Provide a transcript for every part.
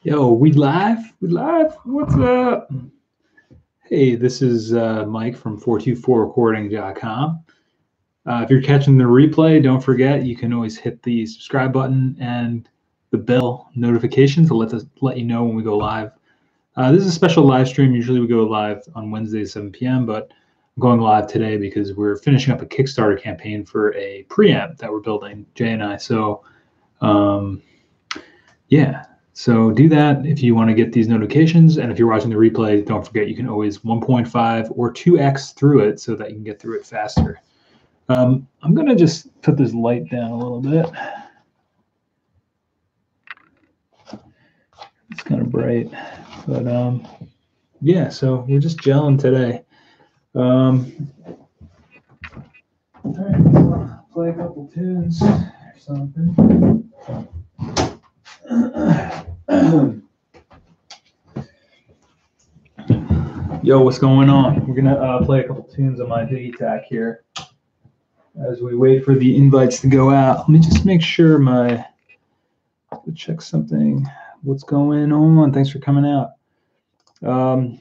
Yo, we live? We live? What's up? Hey, this is Mike from 424recording.com. If you're catching the replay, don't forget you can always hit the subscribe button and the bell notification to let you know when we go live. This is a special live stream. Usually we go live on Wednesdays, 7 p.m., but I'm going live today because we're finishing up a Kickstarter campaign for a preamp that we're building, Jay and I. So, yeah. So do that if you want to get these notifications. And if you're watching the replay, don't forget you can always 1.5 or 2x through it so that you can get through it faster. I'm going to just put this light down a little bit. It's kind of bright. But yeah, so we're just gelling today. All right, we'll play a couple tunes or something. Yo, what's going on? We're gonna play a couple tunes on my Digitakt here as we wait for the invites to go out. Let me just make sure check something. What's going on? Thanks for coming out.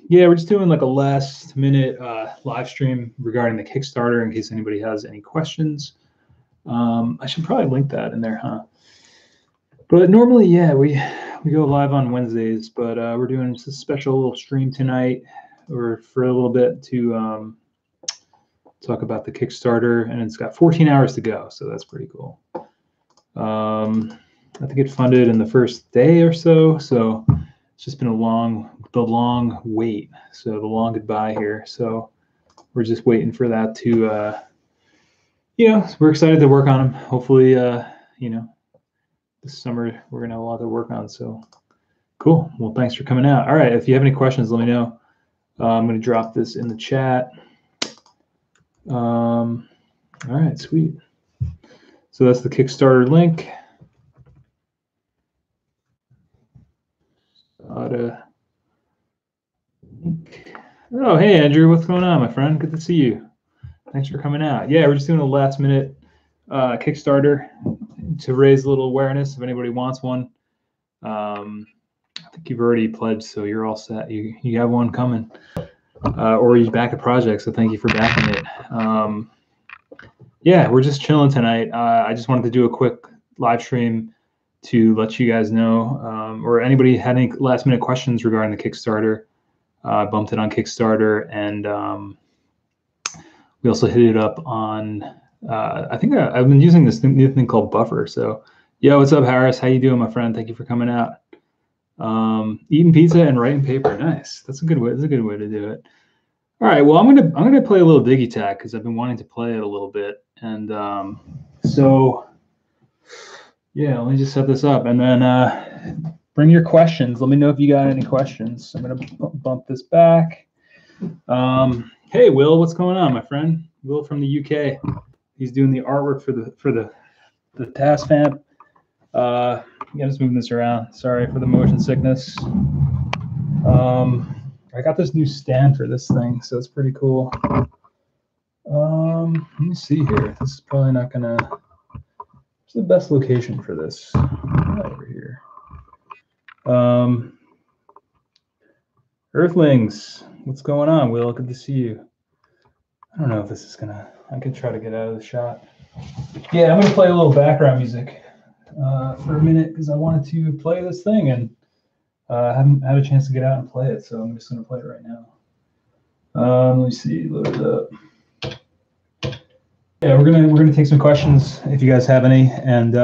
Yeah, we're just doing like a last minute live stream regarding the Kickstarter in case anybody has any questions. I should probably link that in there, huh? But normally, yeah, we go live on Wednesdays, but we're doing just a special little stream tonight, or for a little bit to talk about the Kickstarter, and it's got 14 hours to go, so that's pretty cool. I think it funded in the first day or so, so it's just been the long wait, so the long goodbye here. So we're just waiting for that to, we're excited to work on them. Hopefully, this summer we're gonna have a lot to work on. So cool. Well, thanks for coming out. All right, if you have any questions, let me know. I'm gonna drop this in the chat. All right, sweet. So that's the Kickstarter link. Oh, hey Andrew, what's going on, my friend? Good to see you. Thanks for coming out. Yeah, we're just doing a last minute Kickstarter to raise a little awareness if anybody wants one. I think you've already pledged, so you're all set. You have one coming, or you back a project, so thank you for backing it. Yeah, we're just chilling tonight. I just wanted to do a quick live stream to let you guys know, or anybody had any last minute questions regarding the Kickstarter. I bumped it on Kickstarter, and we also hit it up on, I think I've been using this new thing called Buffer. So yeah, what's up, Harris? How you doing, my friend? Thank you for coming out. Eating pizza and writing paper. Nice. That's a good way. That's a good way to do it. All right. Well, I'm gonna play a little Digitakt because I've been wanting to play it a little bit, and so yeah, let me just set this up, and then bring your questions. Let me know if you got any questions. I'm gonna bump this back. Hey, Will, what's going on, my friend? Will from the UK. He's doing the artwork for the TascFamp. I'm just moving this around. Sorry for the motion sickness. I got this new stand for this thing, so it's pretty cool. Let me see here. This is probably not gonna. What's the best location for this? Right over here. Earthlings, what's going on, Will? Good to see you. I don't know if this is gonna. I could try to get out of the shot. Yeah, I'm gonna play a little background music for a minute because I wanted to play this thing and haven't had a chance to get out and play it, so I'm just gonna play it right now. Let me see, load it up. Yeah, we're gonna take some questions if you guys have any, and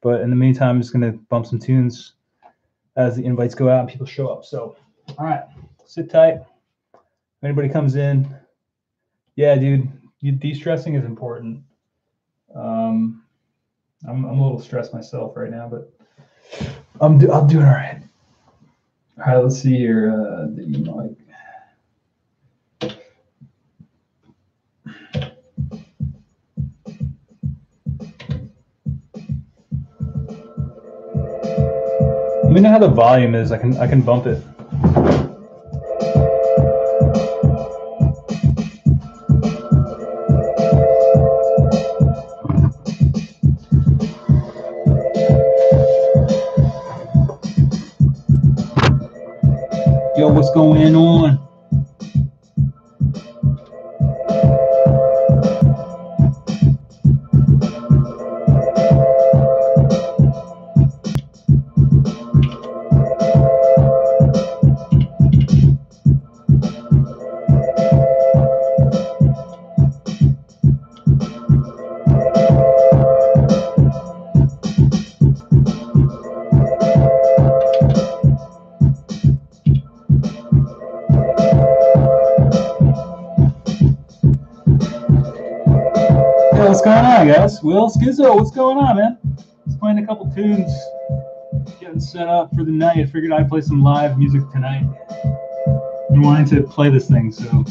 but in the meantime, I'm just gonna bump some tunes as the invites go out and people show up. So, all right, sit tight. If anybody comes in, yeah, dude, de-stressing is important. I'm a little stressed myself right now, but I'm doing all right. All right, let's see here. Let me know how the volume is. I can bump it. going on? What's going on, guys? Will Skizzo, what's going on, man? Just playing a couple tunes, getting set up for the night. I figured I'd play some live music tonight. I'm wanting to play this thing, so.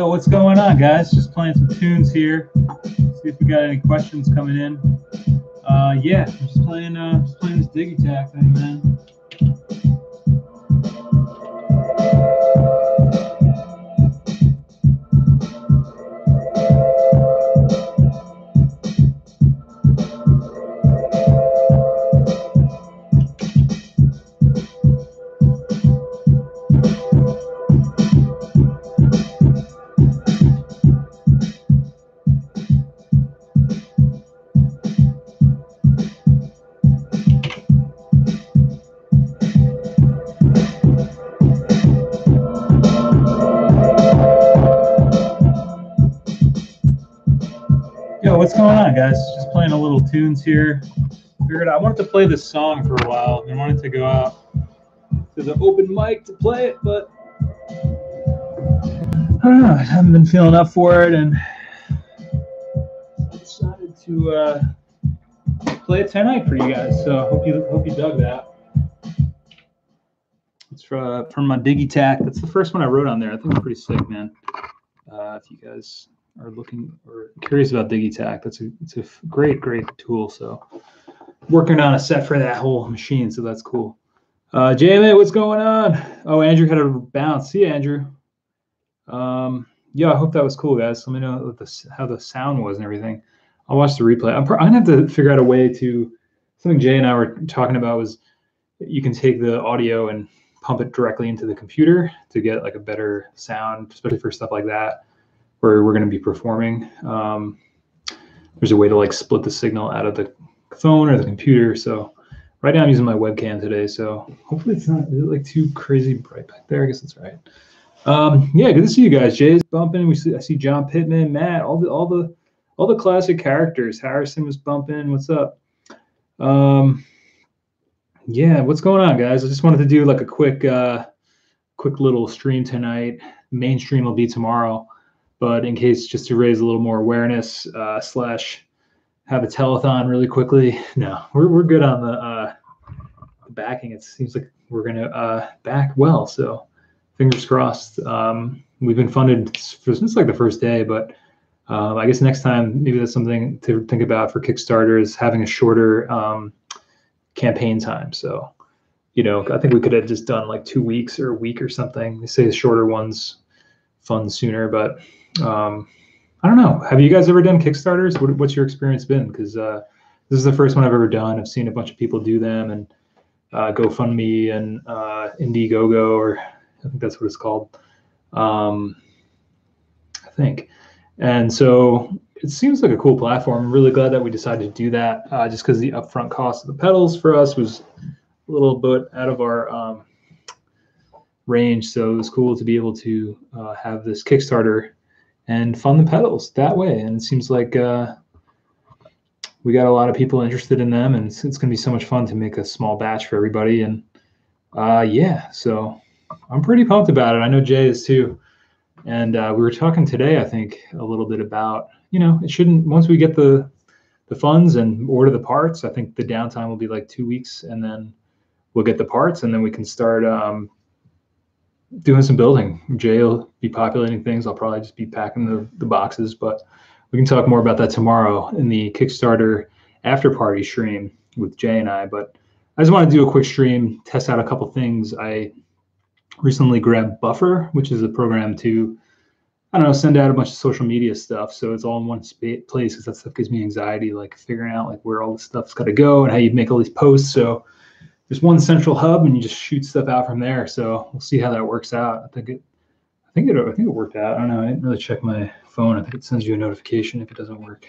Yo, what's going on, guys? Just playing some tunes here. See if we got any questions coming in. Yeah, I'm just playing this Digitakt thing, man. Yo, what's going on, guys? Just playing a little tunes here. Figured I wanted to play this song for a while. I wanted to go out to the open mic to play it, but I don't know. I haven't been feeling up for it, and I decided to play it tonight for you guys. So hope you dug that. It's from my Digitakt. That's the first one I wrote on there. I think it's pretty sick, man. If you guys are looking or curious about Digitakt, it's a great tool. So working on a set for that whole machine, so that's cool. JMA, what's going on? Oh, Andrew had a bounce. See you, Andrew. Yeah, I hope that was cool, guys. Let me know how the sound was and everything. I'll watch the replay. I'm gonna have to figure out a way to, something Jay and I were talking about was you can take the audio and pump it directly into the computer to get like a better sound, especially for stuff like that where we're going to be performing. There's a way to like split the signal out of the phone or the computer. So right now I'm using my webcam today, so hopefully it's not like too crazy bright back there. I guess that's right. Yeah, good to see you guys. Jay's bumping. I see John Pittman, Matt, all the classic characters. Harrison was bumping. What's up? Yeah, what's going on, guys? I just wanted to do like a quick little stream tonight. Main stream will be tomorrow, but in case, just to raise a little more awareness / have a telethon really quickly. No, we're good on the backing. It seems like we're gonna back well, so fingers crossed. We've been funded since like the first day, but I guess next time maybe that's something to think about for Kickstarter, is having a shorter campaign time. So, I think we could have just done like 2 weeks or a week or something. They say the shorter ones fund sooner, but I don't know. Have you guys ever done Kickstarters? What's your experience been? Because this is the first one I've ever done. I've seen a bunch of people do them, and GoFundMe and Indiegogo, or I think that's what it's called. I think. And so it seems like a cool platform. I'm really glad that we decided to do that, just because the upfront cost of the pedals for us was a little bit out of our range. So it was cool to be able to have this Kickstarter and fund the pedals that way. And it seems like we got a lot of people interested in them, and it's going to be so much fun to make a small batch for everybody. And yeah, so I'm pretty pumped about it. I know Jay is too. And we were talking today, I think, a little bit about, it shouldn't, once we get the funds and order the parts, I think the downtime will be like 2 weeks, and then we'll get the parts, and then we can start doing some building. Jay will be populating things. I'll probably just be packing the boxes, but we can talk more about that tomorrow in the Kickstarter after party stream with Jay and I. But I just want to do a quick stream, test out a couple things. I recently grabbed Buffer, which is a program to, I don't know, send out a bunch of social media stuff. So it's all in one place, because that stuff gives me anxiety, like figuring out like where all the stuff's got to go and how you make all these posts. So there's one central hub, and you just shoot stuff out from there. So we'll see how that works out. I think it worked out. I don't know. I didn't really check my phone. I think it sends you a notification if it doesn't work.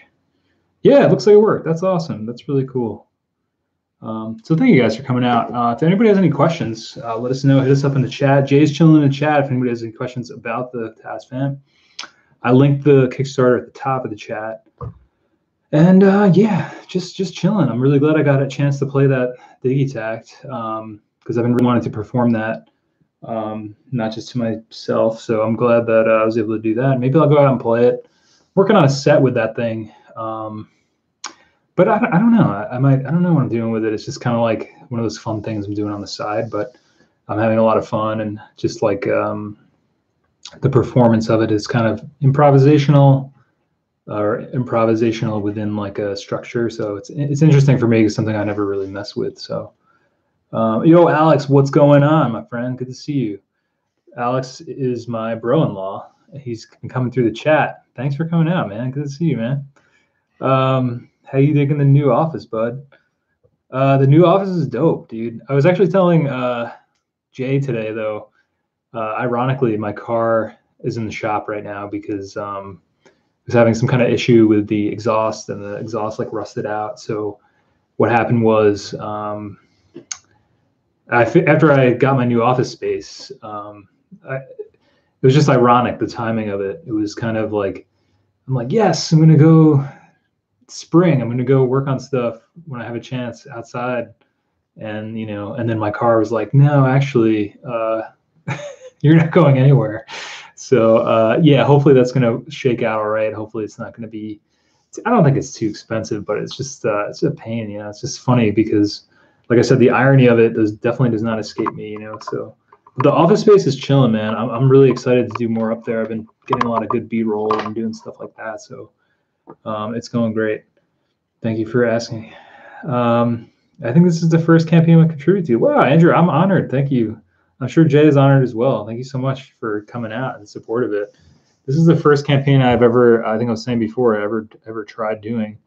Yeah, it looks like it worked. That's awesome. That's really cool. So thank you guys for coming out. If anybody has any questions, let us know. Hit us up in the chat. Jay's chilling in the chat if anybody has any questions about the TascFamp. I linked the Kickstarter at the top of the chat. And yeah, just chilling. I'm really glad I got a chance to play that Digitakt, because I've been really wanting to perform that, not just to myself. So I'm glad that I was able to do that. Maybe I'll go out and play it. Working on a set with that thing. But I don't know. I don't know what I'm doing with it. It's just kind of like one of those fun things I'm doing on the side. But I'm having a lot of fun, and just like the performance of it is kind of improvisational within like a structure. So it's interesting for me. It's something I never really mess with. So, yo, Alex, what's going on, my friend? Good to see you. Alex is my bro-in-law. He's been coming through the chat. Thanks for coming out, man. Good to see you, man. How you digging the new office, bud? The new office is dope, dude. I was actually telling Jay today, though. Ironically, my car is in the shop right now because I was having some kind of issue with the exhaust, and the exhaust like rusted out. So what happened was after I got my new office space, it was just ironic, the timing of it. It was kind of like, I'm like, yes, I'm going to go spring. I'm going to go work on stuff when I have a chance outside. And, and then my car was like, no, actually, you're not going anywhere. So, yeah, hopefully that's going to shake out all right. Hopefully it's not going to be, I don't think it's too expensive, but it's just, it's a pain, it's just funny because, like I said, the irony of it definitely does not escape me, so. The office space is chilling, man. I'm really excited to do more up there. I've been getting a lot of good B-roll and doing stuff like that. So it's going great. Thank you for asking. I think this is the first campaign I contribute to. Wow, Andrew, I'm honored. Thank you. I'm sure Jay is honored as well. Thank you so much for coming out and support of it. This is the first campaign I've ever, I think I was saying before, ever tried doing.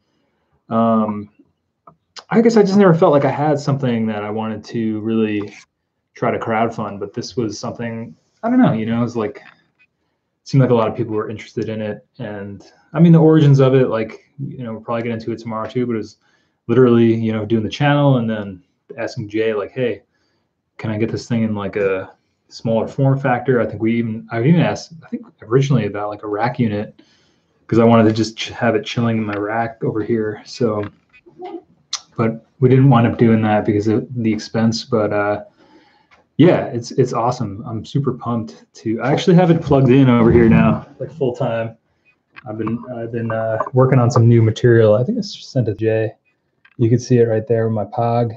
I guess I just never felt like I had something that I wanted to really try to crowdfund, but this was something, I don't know, it was like, it seemed like a lot of people were interested in it. And I mean, the origins of it, like, we'll probably get into it tomorrow too, but it was literally, doing the channel and then asking Jay, like, hey, can I get this thing in like a smaller form factor? I even asked, I think originally about like a rack unit, because I wanted to just have it chilling in my rack over here. So, but we didn't wind up doing that because of the expense, but, yeah, it's awesome. I'm super pumped I actually have it plugged in over here now, like full time. I've been working on some new material. I think it's sent to Jay. You can see it right there with my Pog.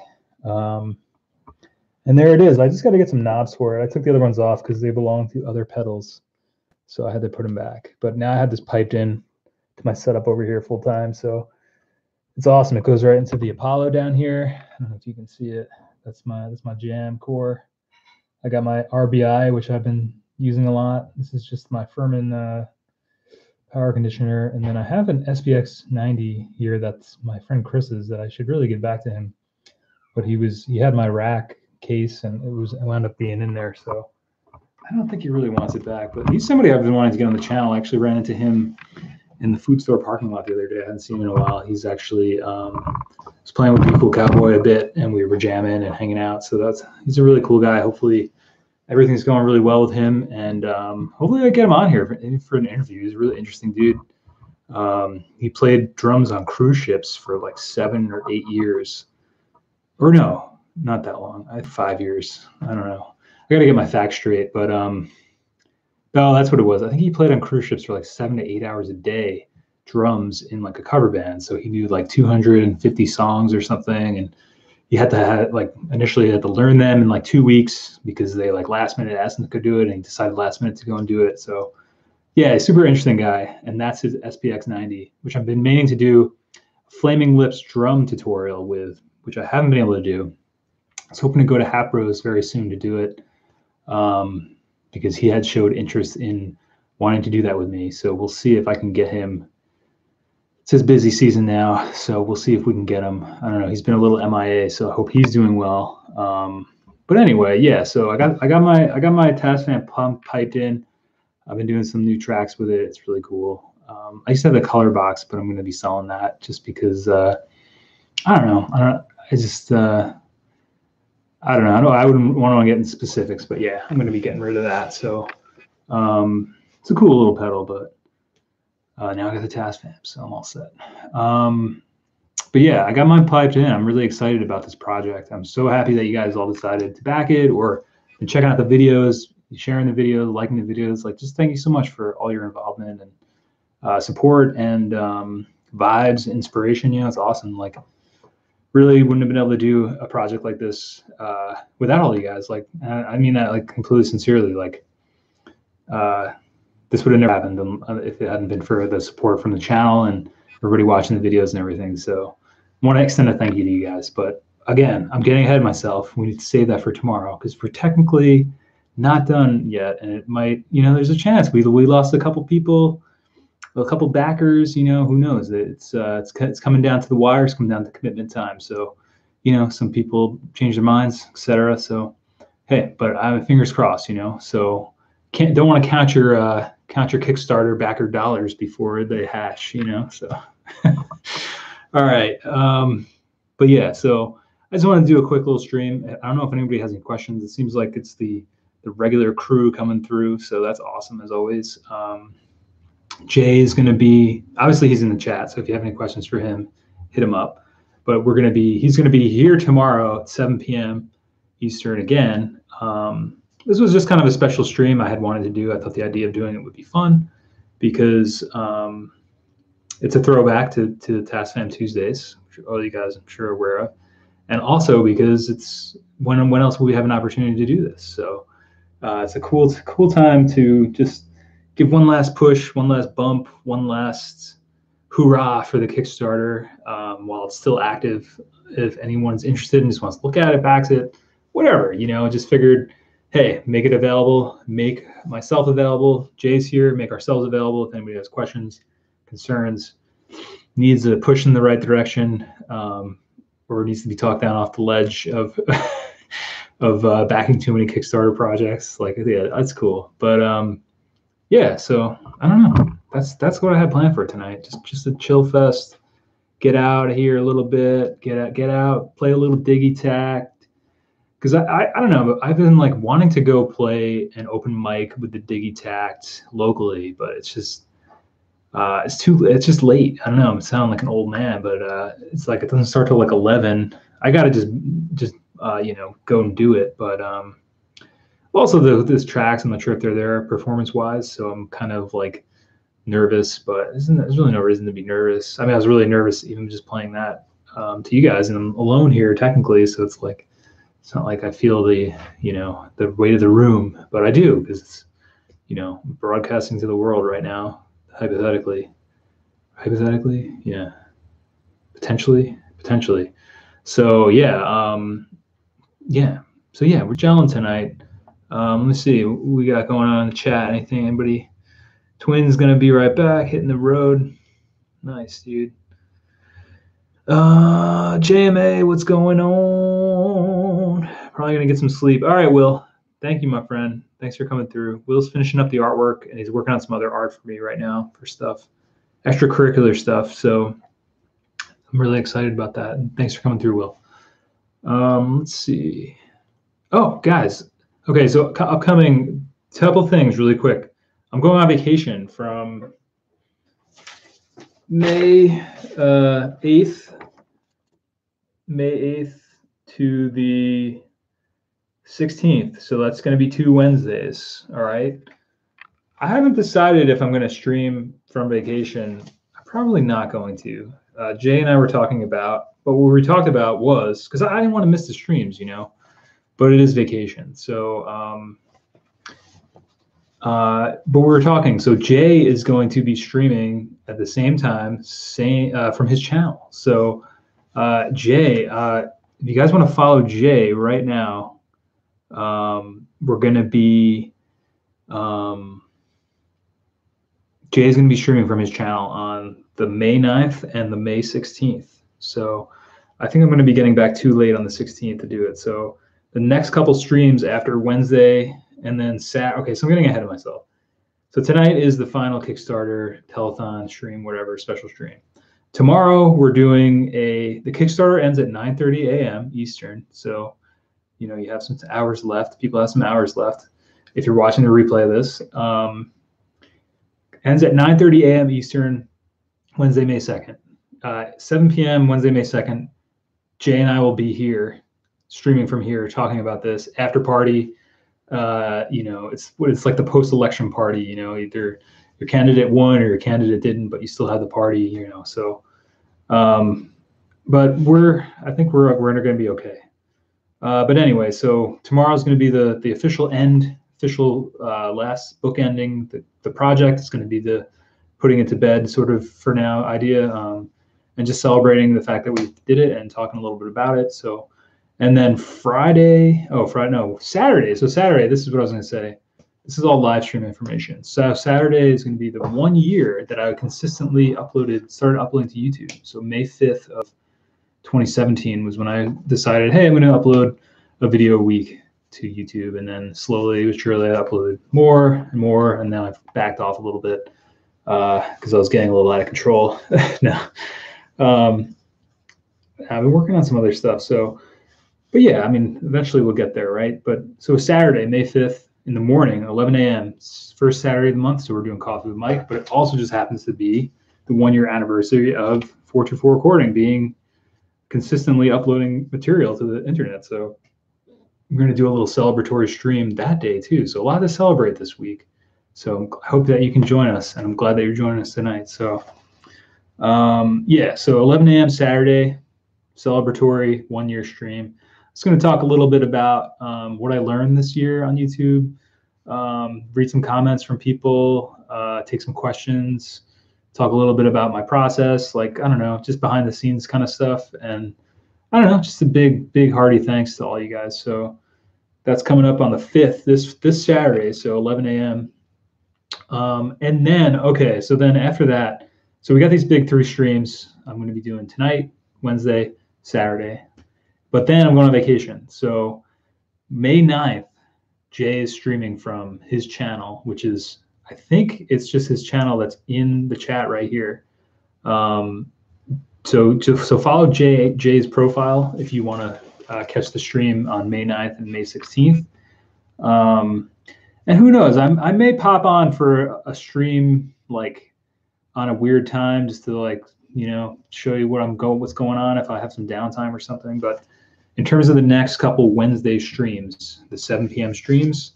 And there it is. I just got to get some knobs for it. I took the other ones off because they belong to other pedals. So I had to put them back. But now I have this piped in to my setup over here full time. So it's awesome. It goes right into the Apollo down here. I don't know if you can see it. That's my jam core. I got my RBI, which I've been using a lot. This is just my Furman power conditioner. And then I have an SPX 90 here. That's my friend Chris's that I should really get back to him. But he had my rack case and it wound up being in there. So I don't think he really wants it back, but he's somebody I've been wanting to get on the channel. I actually ran into him in the food store parking lot the other day. I hadn't seen him in a while. He's actually was playing with Be Cool Cowboy a bit, and we were jamming and hanging out. So he's a really cool guy. Hopefully everything's going really well with him, and hopefully I get him on here for an interview. He's a really interesting dude. He played drums on cruise ships for like 7 or 8 years, or no, not that long. 5 years. I don't know. I got to get my facts straight, but no, that's what it was. I think he played on cruise ships for like 7 to 8 hours a day, drums in like a cover band. So he knew like 250 songs or something, and he had to have initially he had to learn them in like 2 weeks because they like last minute asked him to go do it, and he decided last minute to go and do it. So yeah, super interesting guy, and that's his SPX 90, which I've been meaning to do a Flaming Lips drum tutorial with, which I haven't been able to do. I was hoping to go to Hapros very soon to do it. Because he had showed interest in wanting to do that with me. So we'll see if I can get him. It's his busy season now, so we'll see if we can get him. I don't know. He's been a little MIA, so I hope he's doing well. But anyway, yeah. So I got my TascFamp pump piped in. I've been doing some new tracks with it. It's really cool. I used to have the color box, but I'm going to be selling that just because I don't know. I don't know. I wouldn't want to get into specifics, but yeah, I'm going to be getting rid of that. So it's a cool little pedal, but now I got the TascFamp, so I'm all set. But yeah, I got mine piped in. I'm really excited about this project. I'm so happy that you guys all decided to back it or checking out the videos, sharing the videos, liking the videos. Like, just thank you so much for all your involvement and support and vibes, inspiration. It's awesome. Like, really wouldn't have been able to do a project like this without all you guys. Like, I mean that like completely sincerely. Like, this would have never happened if it hadn't been for the support from the channel and everybody watching the videos and everything. So I want to extend a thank you to you guys. But again, I'm getting ahead of myself. We need to save that for tomorrow because we're technically not done yet. And it might, there's a chance we lost a couple people, a couple backers, who knows? It's coming down to the wire. It's coming down to commitment time. So, some people change their minds, etc. So, hey, but I have fingers crossed, so don't want to count your Kickstarter backer dollars before they hatch, so. All right. But yeah, so I just want to do a quick little stream. I don't know if anybody has any questions. It seems like it's the regular crew coming through. So that's awesome as always. Jay is going to be, obviously he's in the chat. So if you have any questions for him, hit him up. But he's going to be here tomorrow at 7 p.m. Eastern again. This was just kind of a special stream I had wanted to do. I thought the idea of doing it would be fun because it's a throwback to TascFamp Tuesdays, which all you guys I'm sure are aware of. And also because it's when else will we have an opportunity to do this? So it's a cool time to just give one last push, one last bump, one last hoorah for the Kickstarter while it's still active. If anyone's interested and just wants to look at it, backs it, whatever, just figured, hey, make it available, make myself available. Jay's here, make ourselves available. If anybody has questions, concerns, needs a push in the right direction, or needs to be talked down off the ledge of backing too many Kickstarter projects, yeah, that's cool. But yeah, so I don't know. That's what I had planned for tonight. Just a chill fest. Get out of here a little bit. Get out. Play a little Digitakt. Because I don't know, but I've been wanting to go play an open mic with the Digitakt locally, but it's just it's just late. I don't know. I'm sounding like an old man, but it's it doesn't start till 11. I gotta just go and do it. But also this tracks on the trip they're there performance wise, so I'm kind of nervous, but there's really no reason to be nervous. I mean, I was really nervous even just playing that to you guys, and I'm alone here technically, so it's it's not like I feel the the weight of the room, but I do because it's broadcasting to the world right now. Hypothetically, yeah, potentially. So yeah, So yeah, we're gelling tonight. Let me see what we got going on in the chat. Anything? Anybody? Twins gonna be right back, hitting the road. Nice, dude. JMA, what's going on? Probably gonna get some sleep. All right, Will. Thank you, my friend. Thanks for coming through. Will's finishing up the artwork, and he's working on some other art for me right now for stuff, extracurricular stuff. So I'm really excited about that. And thanks for coming through, Will. Let's see. Oh, guys. Okay, so upcoming couple things really quick. I'm going on vacation from May 8th to the 16th. So that's going to be 2 Wednesdays. All right. I haven't decided if I'm going to stream from vacation. I'm probably not going to. Jay and I were talking about, but what we talked about was, because I didn't want to miss the streams, but it is vacation. So, but we were talking. So Jay is going to be streaming at the same time, from his channel. So Jay, if you guys want to follow Jay right now, we're going to be, Jay's going to be streaming from his channel on the May 9th and the May 16th. So I think I'm going to be getting back too late on the 16th to do it. So the next couple streams after Wednesday and then okay, so I'm getting ahead of myself. So tonight is the final Kickstarter telethon stream, whatever, special stream. Tomorrow we're doing the Kickstarter ends at 9:30 a.m. Eastern. So, you have some hours left. People have some hours left. If you're watching the replay of this, ends at 9:30 a.m. Eastern, Wednesday, May 2nd. 7 p.m. Wednesday, May 2nd. Jay and I will be here, streaming from here, talking about this after party. It's like the post-election party. Either your candidate won or your candidate didn't, but you still have the party. So, but I think we're going to be okay. But anyway, so tomorrow's going to be the official end official last bookending the project. It's going to be the putting it to bed sort of for now idea, and just celebrating the fact that we did it and talking a little bit about it. So, and then Saturday. So Saturday, this is what I was going to say. This is all live stream information. So Saturday is going to be the 1 year that I consistently started uploading to YouTube. So May 5th of 2017 was when I decided, hey, I'm going to upload a video a week to YouTube. And then slowly but surely I uploaded more and more. And now I've backed off a little bit because I was getting a little out of control. No. I've been working on some other stuff. So, but yeah, I mean, eventually we'll get there, right? But so Saturday, May 5th, in the morning, 11 a.m. First Saturday of the month, so we're doing Coffee with Mike, but it also just happens to be the 1 year anniversary of 424 Recording being consistently uploading material to the internet. So we're going to do a little celebratory stream that day too. So a lot to celebrate this week. So I hope that you can join us, and I'm glad that you're joining us tonight. So yeah, so 11 a.m. Saturday, celebratory 1 year stream. I was going to talk a little bit about what I learned this year on YouTube, read some comments from people, take some questions, talk a little bit about my process, like, I don't know, just behind the scenes kind of stuff. And I don't know, just a big hearty thanks to all you guys. So that's coming up on the 5th, this Saturday, so 11 a.m. And then, okay, so then after that, so we got these big 3 streams I'm going to be doing tonight, Wednesday, Saturday. But then I'm going on vacation. So May 9th, Jay is streaming from his channel, which is, I think it's just his channel that's in the chat right here. So follow Jay's profile if you want to catch the stream on May 9th and May 16th. And who knows, I may pop on for a stream like on a weird time just to like, you know, show you what's going on if I have some downtime or something. But in terms of the next couple Wednesday streams, the 7 p.m. streams,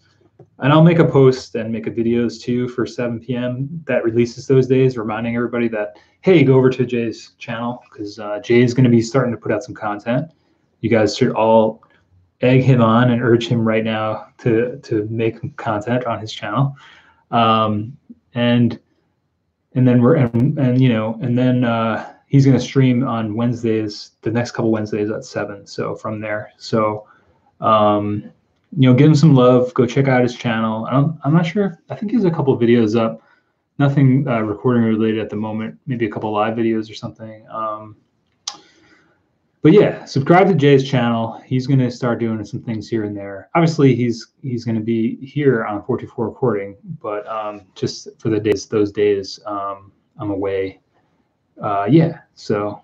and I'll make a post and make a videos too for 7 p.m. that releases those days, reminding everybody that, hey, go over to Jay's channel because Jay is going to be starting to put out some content. You guys should all egg him on and urge him right now to make content on his channel. And then he's going to stream on Wednesdays, the next couple Wednesdays at 7. So from there, so you know, give him some love. Go check out his channel. I'm not sure. I think he has a couple videos up. Nothing recording related at the moment. Maybe a couple live videos or something. But yeah, subscribe to Jay's channel. He's going to start doing some things here and there. Obviously, he's going to be here on 424 Recording, but just for those days, I'm away. Yeah, so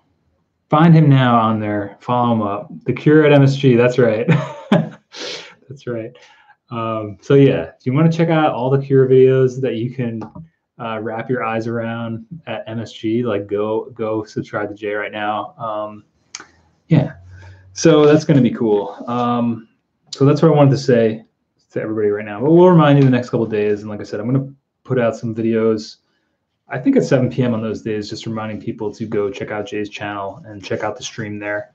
find him now on there. Follow him up. The Cure at MSG. That's right. That's right. So yeah, if you want to check out all the Cure videos that you can wrap your eyes around at MSG, like go subscribe to Jay right now. Yeah, so that's going to be cool. So that's what I wanted to say to everybody right now. But we'll remind you the next couple of days. And like I said, I'm going to put out some videos, I think at 7 p.m. on those days, just reminding people to go check out Jay's channel and check out the stream there.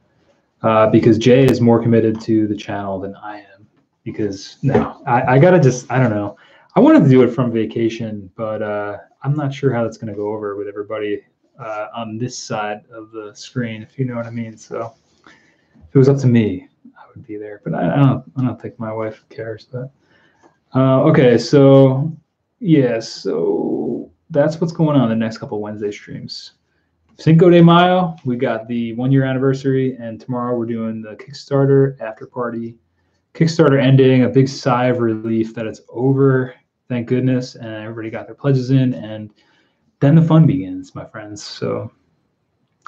Because Jay is more committed to the channel than I am. Because no, I got to just, I don't know. I wanted to do it from vacation, but I'm not sure how that's going to go over with everybody on this side of the screen, if you know what I mean. So if it was up to me, I would be there, but I don't think my wife cares. But okay, so yeah, so that's what's going on the next couple of Wednesday streams. Cinco de Mayo, we got the 1 year anniversary, and tomorrow we're doing the Kickstarter after party. Kickstarter ending, a big sigh of relief that it's over, thank goodness, and everybody got their pledges in, and then the fun begins, my friends. So,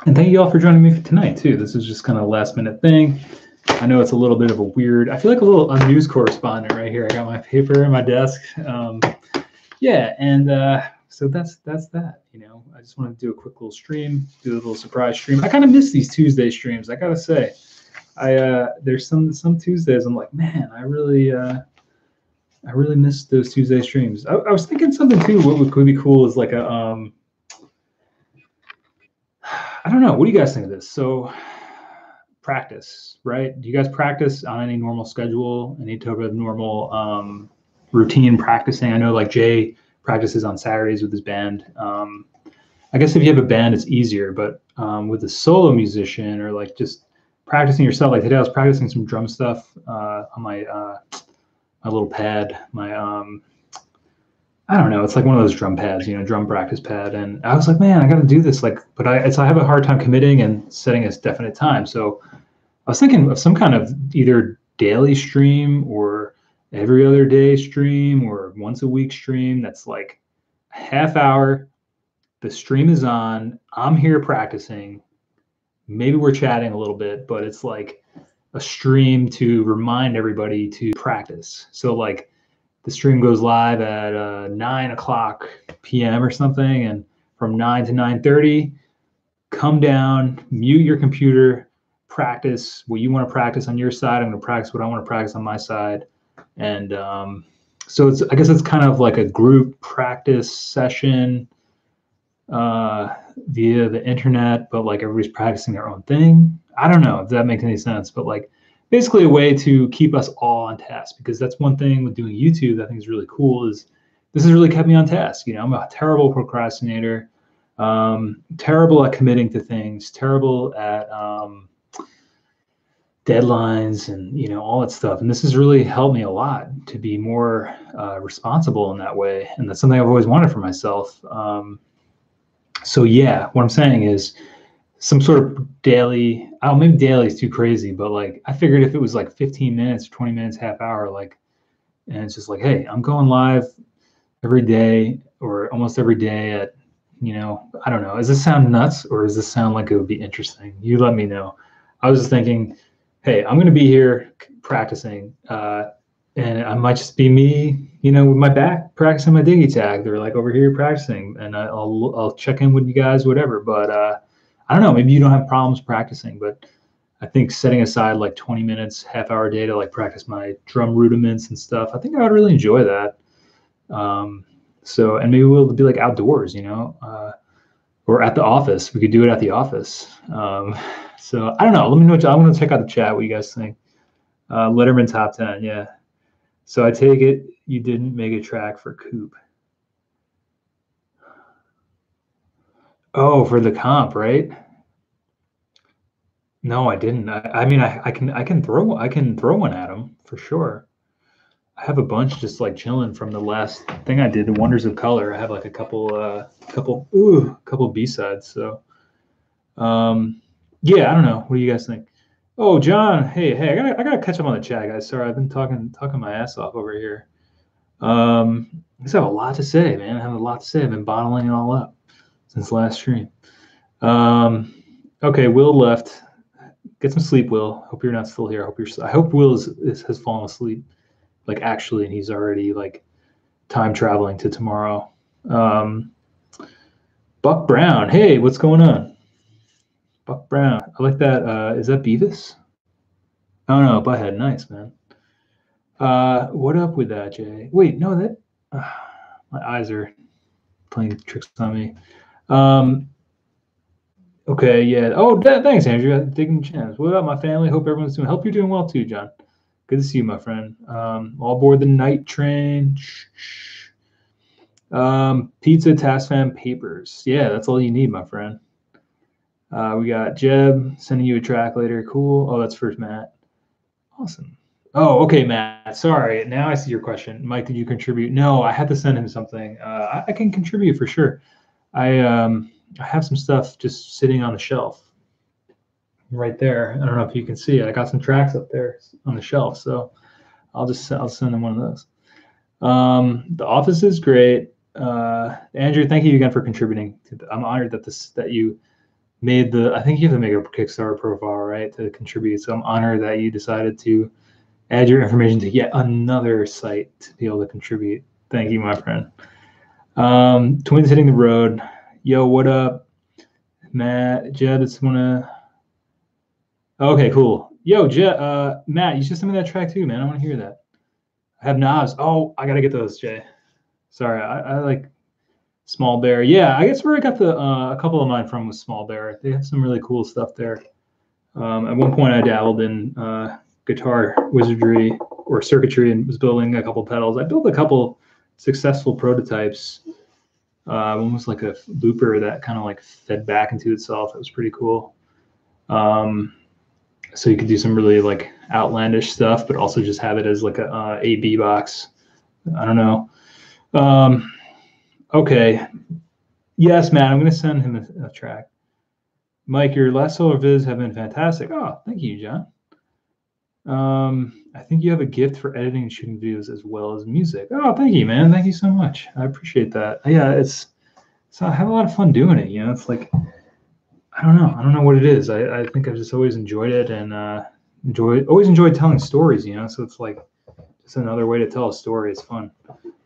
and thank you all for joining me for tonight too. This is just kind of a last minute thing. I know it's a little bit of a weird, I feel like a news correspondent right here. I got my paper in my desk. Yeah, and so that's that. You know, I just wanted to do a quick little stream, do a little surprise stream. I kind of miss these Tuesday streams, I gotta say. There's some Tuesdays I'm like, man, I really miss those Tuesday streams. I was thinking something too. What could be cool is like a I don't know. What do you guys think of this? So practice, right? Do you guys practice on any normal schedule, any type of normal routine practicing. I know like Jay practices on Saturdays with his band. I guess if you have a band, it's easier, but with a solo musician or like just practicing yourself, like today I was practicing some drum stuff on my my little pad, my I don't know, it's like one of those drum pads, you know, drum practice pad, and I was like, man, I got to do this, like, but I have a hard time committing and setting a definite time. So I was thinking of some kind of either daily stream or every other day stream or once a week stream that's like a half hour. The stream is on. I'm here practicing. Maybe we're chatting a little bit, but it's like a stream to remind everybody to practice. So like the stream goes live at 9 o'clock p.m. or something, and from 9 to 9:30, come down, mute your computer, practice what you want to practice on your side. I'm going to practice what I want to practice on my side, and so I guess it's kind of like a group practice session via the internet, but like everybody's practicing their own thing. I don't know if that makes any sense, but like basically a way to keep us all on task, because that's one thing with doing YouTube that I think is really cool is this has really kept me on task. You know, I'm a terrible procrastinator, terrible at committing to things, terrible at deadlines and, you know, all that stuff. And this has really helped me a lot to be more responsible in that way. And that's something I've always wanted for myself. So yeah, what I'm saying is some sort of daily, oh, maybe daily is too crazy, but like I figured if it was like 15 minutes, 20 minutes, half hour, like, and it's just like, hey, I'm going live every day or almost every day at, you know, I don't know. Does this sound nuts or does this sound like it would be interesting? You let me know. I was just thinking, hey, I'm going to be here practicing, and I might just be me, you know, with my back practicing my Digitakt. They're like over here practicing, and I'll check in with you guys, whatever. But I don't know. Maybe you don't have problems practicing, but I think setting aside like 20 minutes, half hour a day to like practice my drum rudiments and stuff, I think I would really enjoy that. So, and maybe we'll be like outdoors, you know, or at the office. We could do it at the office. So I don't know. Let me know. I want to check out the chat. What you guys think? Letterman top 10. Yeah. So I take it you didn't make a track for Coop. Oh, for the comp, right? No, I didn't. I mean, I can throw one at him for sure. I have a bunch just like chilling from the last thing I did, the Wonders of Color. I have like a couple B-sides. So yeah, I don't know. What do you guys think? Oh, John, hey, I gotta catch up on the chat, guys. Sorry, I've been talking my ass off over here. I just have a lot to say, man. I have a lot to say. I've been bottling it all up since last stream. Okay, Will left. Get some sleep, Will. Hope you're not still here. I hope Will has fallen asleep, like actually, and he's already like time traveling to tomorrow. Buck Brown, hey, what's going on? Buck Brown, I like that. Is that Beavis? Oh no, Butthead, nice, man. What up with that, Jay? Wait, no, that my eyes are playing tricks on me. Okay, yeah. Oh, thanks, Andrew. Digging chance. What up, my family? Hope everyone's doing. Hope you're doing well too, John. Good to see you, my friend. All aboard the night train. Pizza, TascFamp, papers. Yeah, that's all you need, my friend. We got Jeb sending you a track later. Cool. Oh, that's first Matt. Awesome. Oh, okay, Matt. Sorry. Now I see your question. Mike, did you contribute? No, I had to send him something. I can contribute for sure. I have some stuff just sitting on the shelf right there. I don't know if you can see it. I got some tracks up there on the shelf, so I'll send them one of those. The office is great. Andrew, thank you again for contributing. I'm honored that you made I think you have to make a Kickstarter profile, right, to contribute. So I'm honored that you decided to add your information to yet another site to be able to contribute. Thank you, my friend. Twins hitting the road. Yo, what up, Matt? Jeb, it's okay, cool. Yo, Jeb, Matt, you should send me that track too, man. I want to hear that. I have knobs. Oh, I gotta get those, Jay. Sorry, I like Small Bear. Yeah, I guess where I got a couple of mine from was Small Bear. They have some really cool stuff there. At one point, I dabbled in guitar wizardry or circuitry and was building a couple pedals. I built a couple successful prototypes. One was like a looper that kind of like fed back into itself. It was pretty cool. So you could do some really like outlandish stuff, but also just have it as like a AB box. I don't know. Okay. Yes, Matt, I'm going to send him a track. Mike, your last solar vids have been fantastic. Oh, thank you, John. I think you have a gift for editing and shooting videos as well as music. Oh, thank you, man. Thank you so much. I appreciate that. Yeah, I have a lot of fun doing it. You know, it's like, I don't know what it is. I think I've just always enjoyed it and always enjoyed telling stories, you know, so it's like just another way to tell a story. It's fun.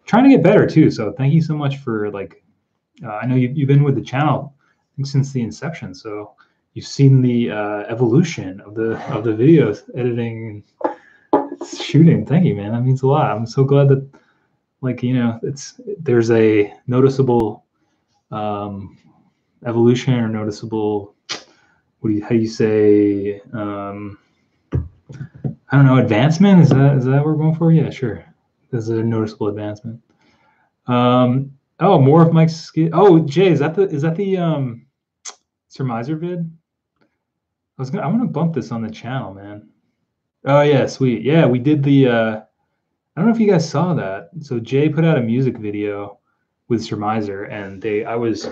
Trying to get better too. So thank you so much for like, I know you've been with the channel I think since the inception. So you've seen the evolution of the videos, editing, shooting. Thank you, man. That means a lot. I'm so glad that, like, you know, there's a noticeable evolution or noticeable, how do you say, I don't know, advancement? Is that what we're going for? Yeah, sure. There's a noticeable advancement. Oh, more of Mike's skill. Oh, Jay, is that the Surmiser vid? I want to bump this on the channel, man. Oh yeah, sweet. Yeah, we did the I don't know if you guys saw that. So Jay put out a music video with Surmiser, and I was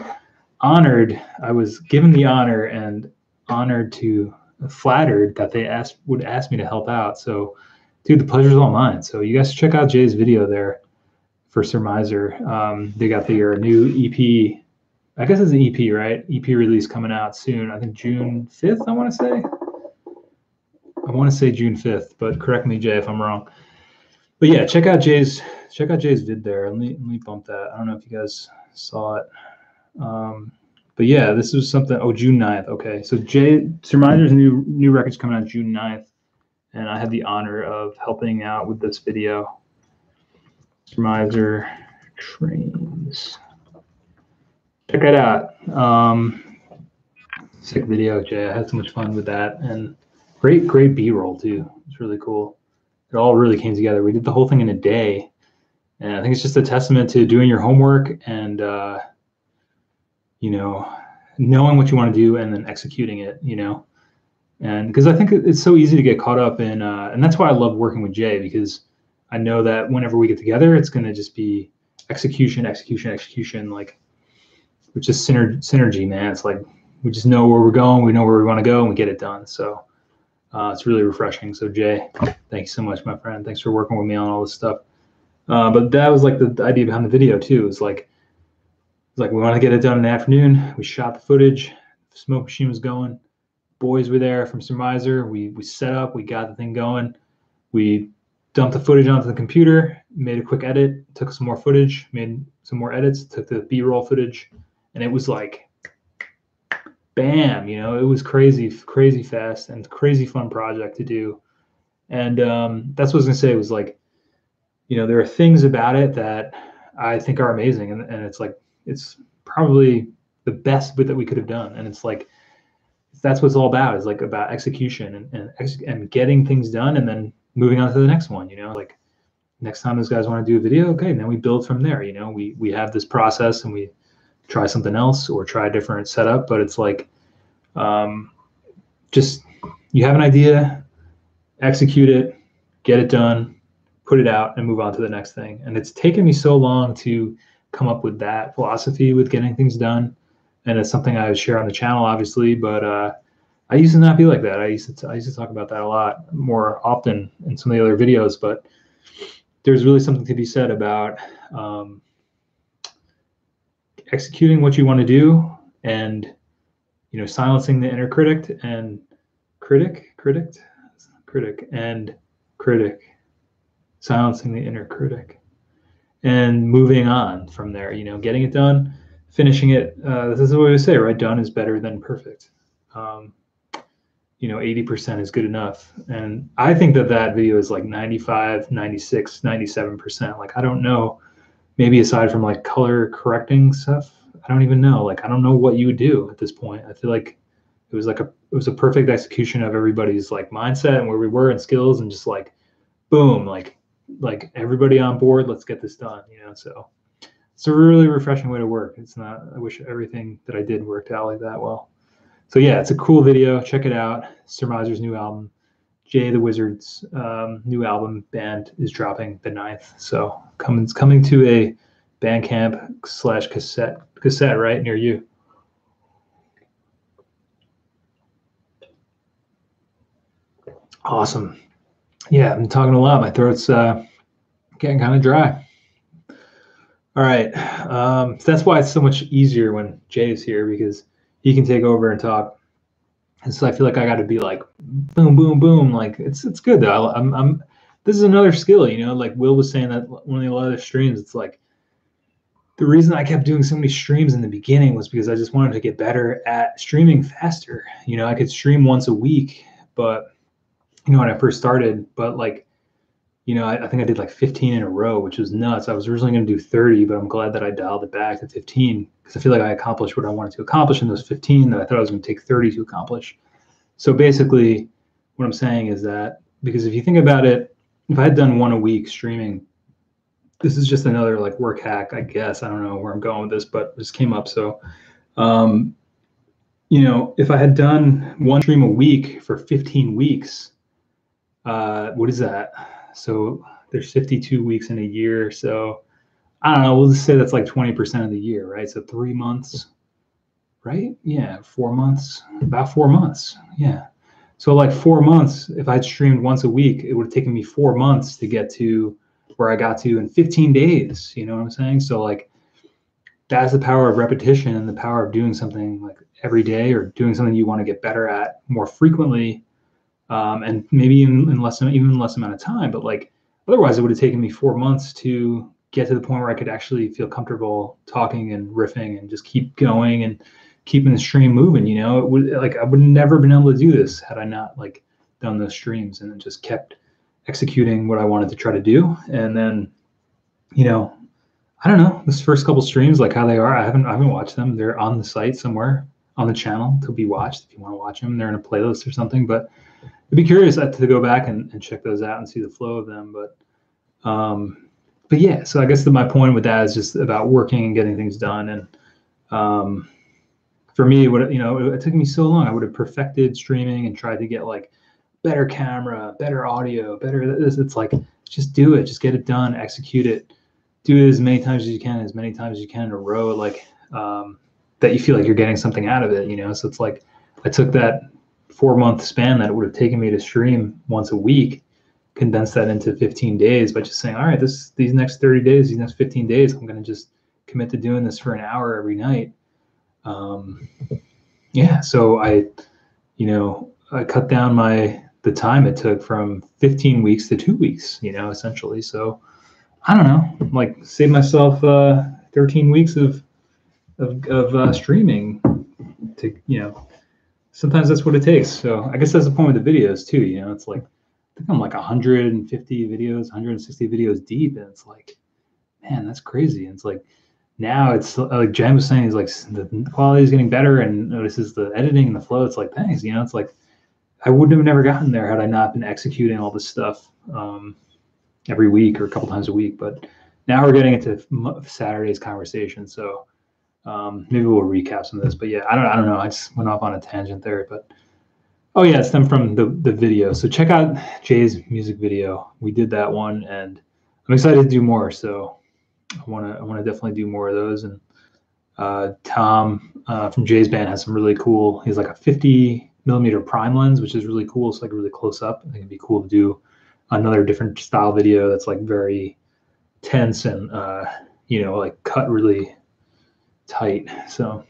honored. I was given the honor and flattered that they would ask me to help out. So, dude, the pleasure's all mine. So you guys check out Jay's video there for Surmiser. They got their new EP. I guess it's an EP, right? EP release coming out soon. I think June 5th, I want to say. I want to say June 5th, but correct me, Jay, if I'm wrong. But yeah, check out Jay's vid there. Let me bump that. I don't know if you guys saw it. But yeah, this was something. Oh, June 9th. Okay, so Surmiser's new record's coming out June 9th, and I had the honor of helping out with this video. Surmiser Trains. Check it out. Sick video, Jay. I had so much fun with that, and great B-roll too. It's really cool. It all really came together. We did the whole thing in a day, and I think it's just a testament to doing your homework and you know, knowing what you want to do and then executing it. You know, and because I think it's so easy to get caught up in, and that's why I love working with Jay, because I know that whenever we get together, it's going to just be execution, like, which is synergy, man. It's like we just know where we're going, we know where we want to go, and we get it done. So it's really refreshing. So Jay, thank you so much, my friend. Thanks for working with me on all this stuff. But that was like the idea behind the video too. It's like we want to get it done in the afternoon. We shot the footage. The smoke machine was going. Boys were there from Surmiser. We set up. We got the thing going. We dumped the footage onto the computer, made a quick edit, took some more footage, made some more edits, took the B-roll footage, and it was like, bam, you know, it was crazy fast and crazy fun project to do. And that's what I was gonna say. It was like, you know, there are things about it that I think are amazing, and it's like, it's probably the best bit that we could have done. And it's like, that's what it's all about, is like about execution and getting things done and then moving on to the next one. You know, like next time those guys want to do a video, okay, then we build from there. You know, we have this process and we try something else or try a different setup, but it's like, just, you have an idea, execute it, get it done, put it out, and move on to the next thing. And it's taken me so long to come up with that philosophy with getting things done. And it's something I share on the channel, obviously, but I used to not be like that. I used to talk about that a lot more often in some of the other videos, but there's really something to be said about executing what you want to do, and, you know, silencing the inner critic and silencing the inner critic and moving on from there. You know, getting it done, finishing it. This is what we say, right? Done is better than perfect. You know, 80% is good enough. And I think that video is like 95, 96, 97%. Like, I don't know, maybe aside from like color correcting stuff, I don't even know. Like, I don't know what you would do at this point. I feel like it was a perfect execution of everybody's like mindset and where we were and skills, and just like boom, like everybody on board, let's get this done, you know. So it's a really refreshing way to work. It's not, I wish everything that I did worked out like that well. So yeah, it's a cool video. Check it out. Surmiser's new album. Jay the Wizard's new album Band is dropping the 9th. So it's coming to a Bandcamp / cassette right near you. Awesome. Yeah, I'm talking a lot. My throat's getting kind of dry. All right. So that's why it's so much easier when Jay is here, because he can take over and talk. And so I feel like I got to be like, boom, boom, boom. Like it's good though. I'm this is another skill, you know. Like Will was saying that one of the other streams, it's like the reason I kept doing so many streams in the beginning was because I just wanted to get better at streaming faster. You know, I could stream once a week, but you know, when I first started, but like, you know, I think I did like 15 in a row, which was nuts. I was originally going to do 30, but I'm glad that I dialed it back to 15 because I feel like I accomplished what I wanted to accomplish in those 15 that I thought I was going to take 30 to accomplish. So basically, what I'm saying is that because if you think about it, if I had done one a week streaming, this is just another like work hack, I guess. I don't know where I'm going with this, but this came up. So, you know, if I had done one stream a week for 15 weeks, what is that? So there's 52 weeks in a year. So I don't know, we'll just say that's like 20% of the year, right? So 3 months, right? Yeah, 4 months, about 4 months. Yeah. So like 4 months, if I'd streamed once a week, it would have taken me 4 months to get to where I got to in 15 days. You know what I'm saying? So like that's the power of repetition and the power of doing something like every day or doing something you want to get better at more frequently. And maybe even less amount of time, but like otherwise it would have taken me 4 months to get to the point where I could actually feel comfortable talking and riffing and just keep going and keeping the stream moving. You know, it would like I would never been able to do this had I not like done those streams and just kept executing what I wanted to try to do. And then, you know, I don't know, this first couple streams, like how they are, I haven't watched them. They're on the site somewhere on the channel to be watched if you want to watch them. They're in a playlist or something, but I'd be curious to go back and check those out and see the flow of them. But yeah, so I guess my point with that is just about working and getting things done. And for me, what, you know, it took me so long. I would have perfected streaming and tried to get like better camera, better audio, better this. It's like, just do it, just get it done, execute it, do it as many times as you can in a row, like that you feel like you're getting something out of it, you know? So it's like, I took that 4 month span that it would have taken me to stream once a week, condense that into 15 days by just saying, all right, these next 30 days, these next 15 days, I'm going to just commit to doing this for an hour every night. Yeah. So I cut down the time it took from 15 weeks to 2 weeks, you know, essentially. So I don't know, like save myself 13 weeks of streaming to, you know, sometimes that's what it takes. So I guess that's the point with the videos too. You know, it's like, I think I'm like 150 videos, 160 videos deep. And it's like, man, that's crazy. And it's like, now it's like Jen was saying, is like the quality is getting better and notices the editing and the flow. It's like, thanks, you know, it's like, I wouldn't have never gotten there had I not been executing all this stuff every week or a couple times a week. But now we're getting into Saturday's conversation. So maybe we'll recap some of this, but yeah, I don't know. I just went off on a tangent there, but oh yeah, it's them from the video. So check out Jay's music video. We did that one, and I'm excited to do more. So I want to definitely do more of those. And Tom from Jay's band has some really cool. He's like a 50mm prime lens, which is really cool. It's like really close up. I think it'd be cool to do another different style video that's like very tense and you know, like cut really tight. So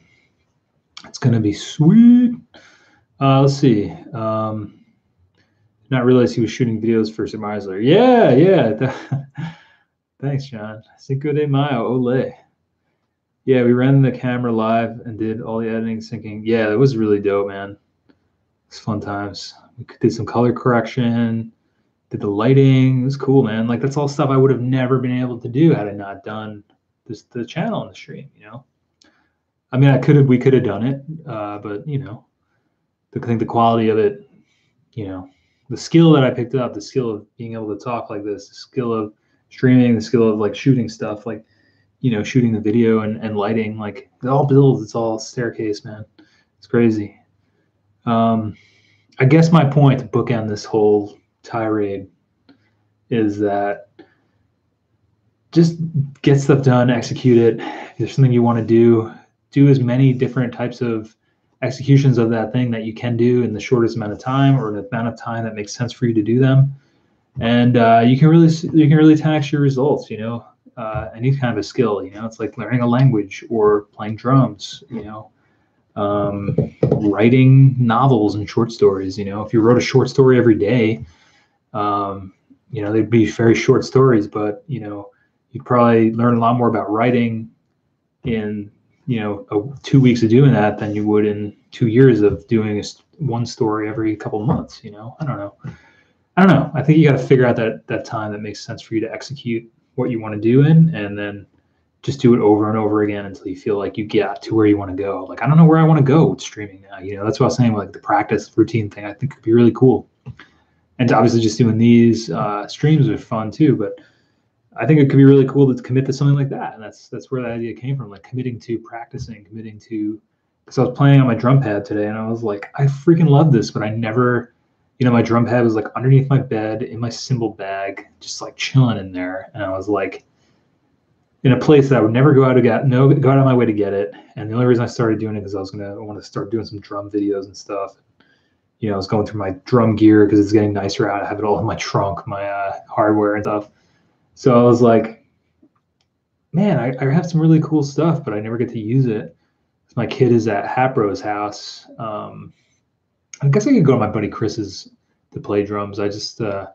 it's gonna be sweet. Let's see. Not realize he was shooting videos for Surmiser. Yeah. Thanks, John. Cinco de Mayo, ole. Yeah, we ran the camera live and did all the editing, syncing. Yeah, it was really dope, man. It's fun times. We did some color correction, did the lighting. It was cool, man. Like that's all stuff I would have never been able to do had I not done the channel and the stream, you know. I mean, we could have done it, but you know, I think the quality of it, you know, the skill that I picked up, the skill of being able to talk like this, the skill of streaming, the skill of like shooting stuff, like, you know, shooting the video and lighting, like it all builds, it's all staircase, man. It's crazy. I guess my point to bookend this whole tirade is that just get stuff done, execute it. If there's something you want to do as many different types of executions of that thing that you can do in the shortest amount of time, or the amount of time that makes sense for you to do them. And you can really 10x your results, you know. Any kind of a skill, you know, it's like learning a language or playing drums, you know, writing novels and short stories. You know, if you wrote a short story every day, you know, they'd be very short stories, but, you know, you'd probably learn a lot more about writing in, you know, 2 weeks of doing that than you would in 2 years of doing one story every couple of months. You know, I don't know. I think you got to figure out that time that makes sense for you to execute what you want to do in, and then just do it over and over again until you feel like you get to where you want to go. Like, I don't know where I want to go with streaming now. You know, that's what I was saying, like the practice routine thing, I think could be really cool. And obviously just doing these streams are fun too, but I think it could be really cool to commit to something like that. And that's where that idea came from, like committing to practicing, because I was playing on my drum pad today and I was like, I freaking love this, but I never, you know, my drum pad was like underneath my bed in my cymbal bag, just like chilling in there. And I was like in a place that I would never go out of my way to get it. And the only reason I started doing it is I want to start doing some drum videos and stuff. You know, I was going through my drum gear because it's getting nicer out. I have it all in my trunk, my hardware and stuff. So I was like, man, I have some really cool stuff, but I never get to use it. My kid is at Hapro's house. I guess I could go to my buddy Chris's to play drums. I just, I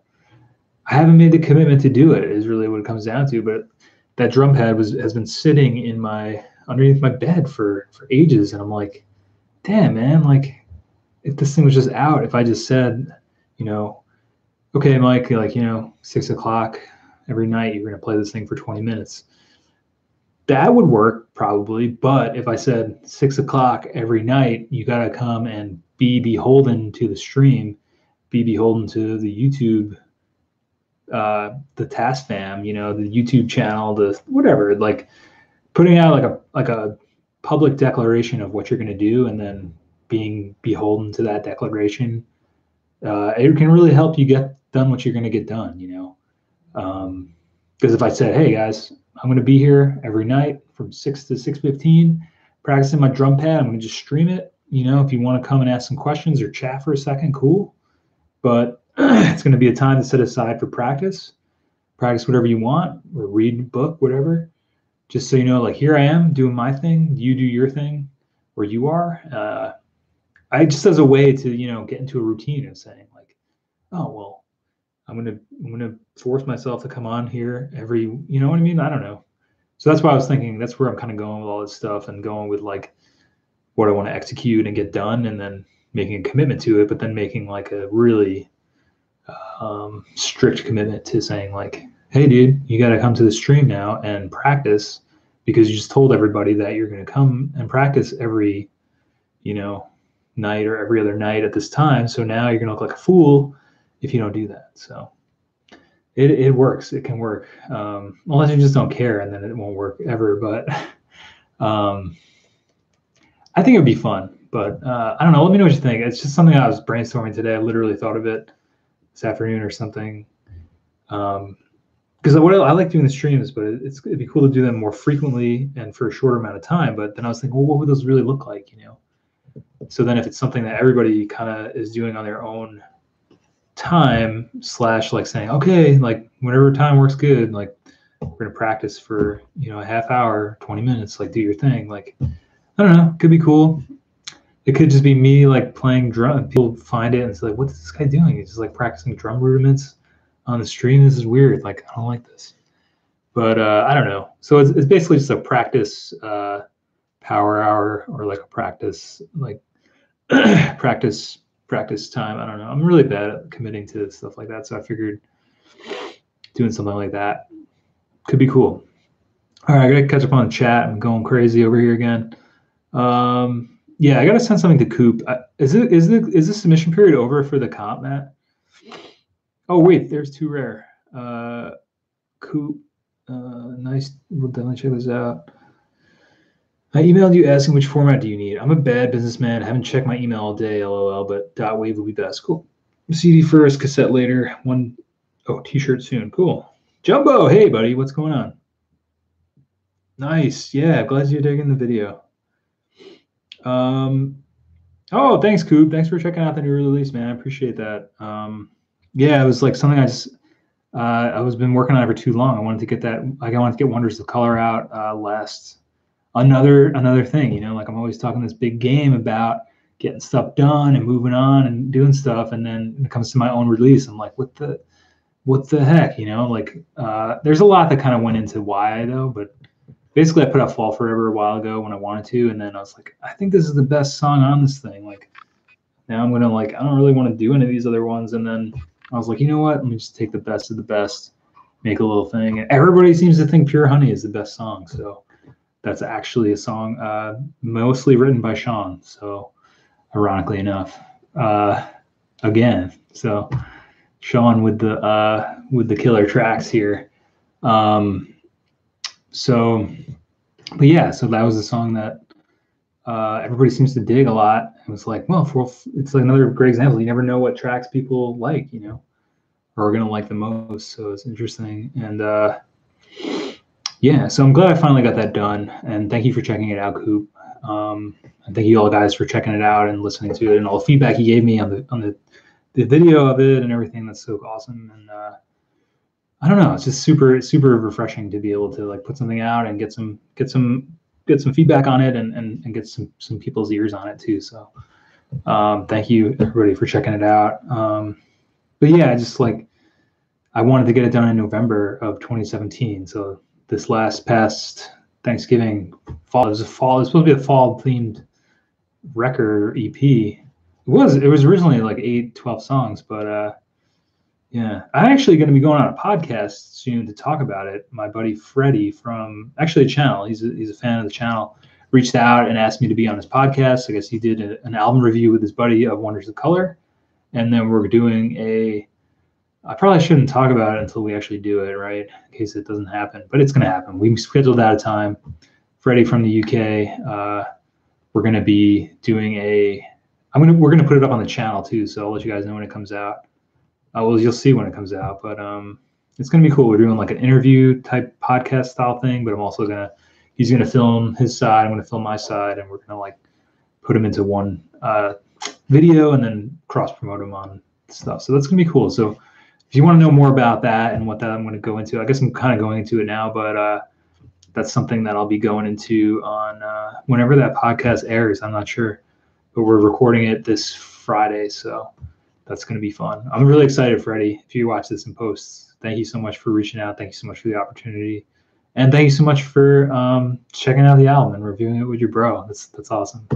haven't made the commitment to do it, is really what it comes down to. But that drum pad has been sitting underneath my bed for ages. And I'm like, damn, man, like if this thing was just out, if I just said, you know, okay, Mike, like, you know, 6 o'clock every night, you're going to play this thing for 20 minutes. That would work probably. But if I said 6 o'clock every night, you got to come and be beholden to the stream, be beholden to the YouTube, the TascFamp, you know, the YouTube channel, the whatever, like putting out like a public declaration of what you're going to do and then being beholden to that declaration. It can really help you get done what you're going to get done, you know. Because if I said, hey guys, I'm going to be here every night from 6 to 6:15, practicing my drum pad, I'm going to just stream it. You know, if you want to come and ask some questions or chat for a second, cool. But it's going to be a time to set aside for practice whatever you want, or read a book, whatever. Just so you know, like, here I am doing my thing, you do your thing where you are. I just as a way to, you know, get into a routine of saying like, oh, well, I'm gonna force myself to come on here every, you know what I mean? I don't know. So that's why I was thinking, that's where I'm kind of going with all this stuff, and going with like what I want to execute and get done, and then making a commitment to it, but then making like a really strict commitment to saying like, hey dude, you got to come to the stream now and practice, because you just told everybody that you're going to come and practice every, you know, night or every other night at this time. So now you're going to look like a fool if you don't do that. So it works. It can work. Unless you just don't care, and then it won't work ever. But I think it'd be fun. But I don't know. Let me know what you think. It's just something I was brainstorming today. I literally thought of it this afternoon or something. Because I like doing the streams, but it'd be cool to do them more frequently and for a shorter amount of time. But then I was thinking, well, what would those really look like, you know? So then if it's something that everybody kind of is doing on their own time, / like saying, okay, like whenever time works good, like we're going to practice for, you know, a half hour, 20 minutes, like do your thing. Like, I don't know, could be cool. It could just be me like playing drum. People find it and it's like, what's this guy doing? He's just like practicing drum rudiments on the stream. This is weird. Like, I don't like this. But I don't know. So it's basically just a practice power hour, or like a practice, like practice time. I don't know. I'm really bad at committing to stuff like that. So I figured doing something like that could be cool. All right, I gotta catch up on the chat. I'm going crazy over here again. Yeah, I gotta send something to Coop. Is the submission period over for the comp, Matt? Oh wait, there's Too Rare. Coop, nice. We'll definitely check this out. I emailed you asking which format do you need. I'm a bad businessman. I haven't checked my email all day, lol, but .wave will be best. Cool. CD first, cassette later. T-shirt soon. Cool. Jumbo, hey buddy, what's going on? Nice. Yeah, glad you're digging the video. Oh, thanks, Coop. Thanks for checking out the new release, man. I appreciate that. Yeah, it was like something I was been working on it for too long. I wanted to get that. Like, I wanted to get Wonders of Color out last. Another thing, you know, like I'm always talking this big game about getting stuff done and moving on and doing stuff, and then when it comes to my own release, I'm like, what the heck, you know? Like, there's a lot that kind of went into why though, but basically, I put out Fall Forever a while ago when I wanted to, and then I was like, I think this is the best song on this thing. Like, now I'm gonna I don't really want to do any of these other ones, and then I was like, you know what? Let me just take the best of the best, make a little thing. And everybody seems to think Pure Honey is the best song, so. That's actually a song mostly written by Sean. So, ironically enough, again, so Sean with the killer tracks here. But yeah, so that was a song that everybody seems to dig a lot. It was like, well, it's like another great example. You never know what tracks people like, you know, or are gonna like the most. So it's interesting. And yeah, so I'm glad I finally got that done, and thank you for checking it out, Coop. And thank you all guys for checking it out and listening to it, and all the feedback you gave me on the video of it and everything. That's so awesome. And I don't know, it's just super refreshing to be able to like put something out and get some feedback on it and get some people's ears on it too. So thank you everybody for checking it out. But yeah, I wanted to get it done in November of 2017. So this past Thanksgiving fall. It was supposed to be a fall themed record or EP. It was originally like 12 songs, but yeah, I'm actually going to be going on a podcast soon to talk about it. My buddy Freddie from actually a channel, he's a fan of the channel, reached out and asked me to be on his podcast. I guess he did an album review with his buddy of Wonders of Color, and then we're doing I probably shouldn't talk about it until we actually do it, right? In case it doesn't happen, but it's going to happen. We scheduled out a time. Freddie from the UK. We're going to be doing we're going to put it up on the channel too. So I'll let you guys know when it comes out. Well, you'll see when it comes out, but it's going to be cool. We're doing like an interview type podcast style thing, but he's going to film his side. I'm going to film my side, and we're going to like put them into one video and then cross promote them on stuff. So that's going to be cool. So if you want to know more about that and what that I'm going to go into, I guess I'm kind of going into it now, but that's something that I'll be going into on whenever that podcast airs. I'm not sure, but we're recording it this Friday, so that's going to be fun. I'm really excited, Freddie. If you watch this in post, thank you so much for reaching out. Thank you so much for the opportunity, and thank you so much for checking out the album and reviewing it with your bro. That's awesome.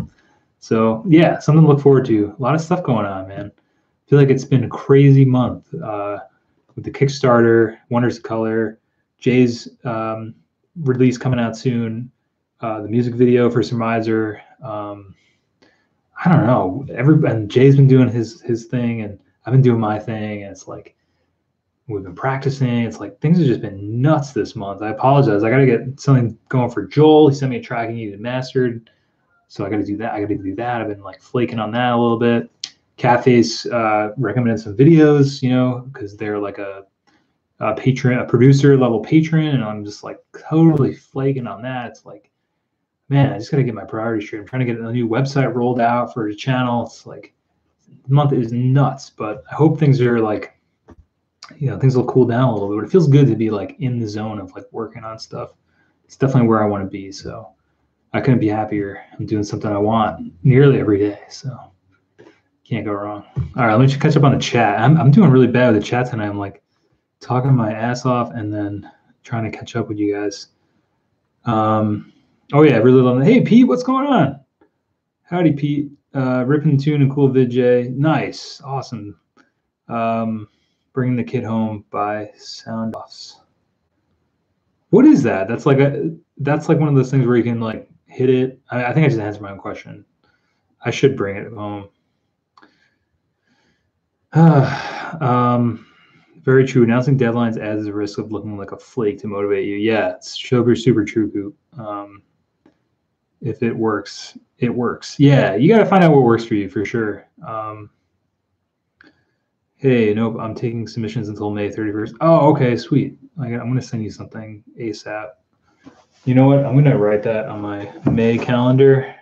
So yeah, something to look forward to. A lot of stuff going on, man. I feel like it's been a crazy month with the Kickstarter, Wonders of Color, Jay's release coming out soon, the music video for Surmiser. I don't know. And Jay's been doing his thing, and I've been doing my thing, and it's like we've been practicing. It's like things have just been nuts this month. I apologize. I got to get something going for Joel. He sent me a track he needed mastered, so I got to do that. I've been like flaking on that a little bit. Cafe's recommended some videos, you know, because they're like a producer level patron, and I'm just like totally flaking on that. It's like, man, I just gotta get my priorities straight. I'm trying to get a new website rolled out for the channel. It's like the month is nuts, but I hope things are like, you know, things will cool down a little bit. But it feels good to be like in the zone of like working on stuff. It's definitely where I want to be. So I couldn't be happier. I'm doing something I want nearly every day. So can't go wrong. All right, let me just catch up on the chat. I'm doing really bad with the chat tonight. I'm like talking my ass off and then trying to catch up with you guys. Oh yeah, I really love it. Hey Pete, what's going on? Howdy Pete. Ripping tune and cool vid Jay. Nice, awesome. Bringing the Kid Home by Sound Offs. What is that? That's like one of those things where you can like hit it. I think I just answered my own question. I should bring it home. Very true. Announcing deadlines adds the risk of looking like a flake to motivate you. Yeah, it's super true, Coop. If it works, it works. Yeah, you got to find out what works for you for sure. Hey, nope, I'm taking submissions until May 31st. Oh, okay, sweet. I'm going to send you something ASAP. You know what? I'm going to write that on my May calendar.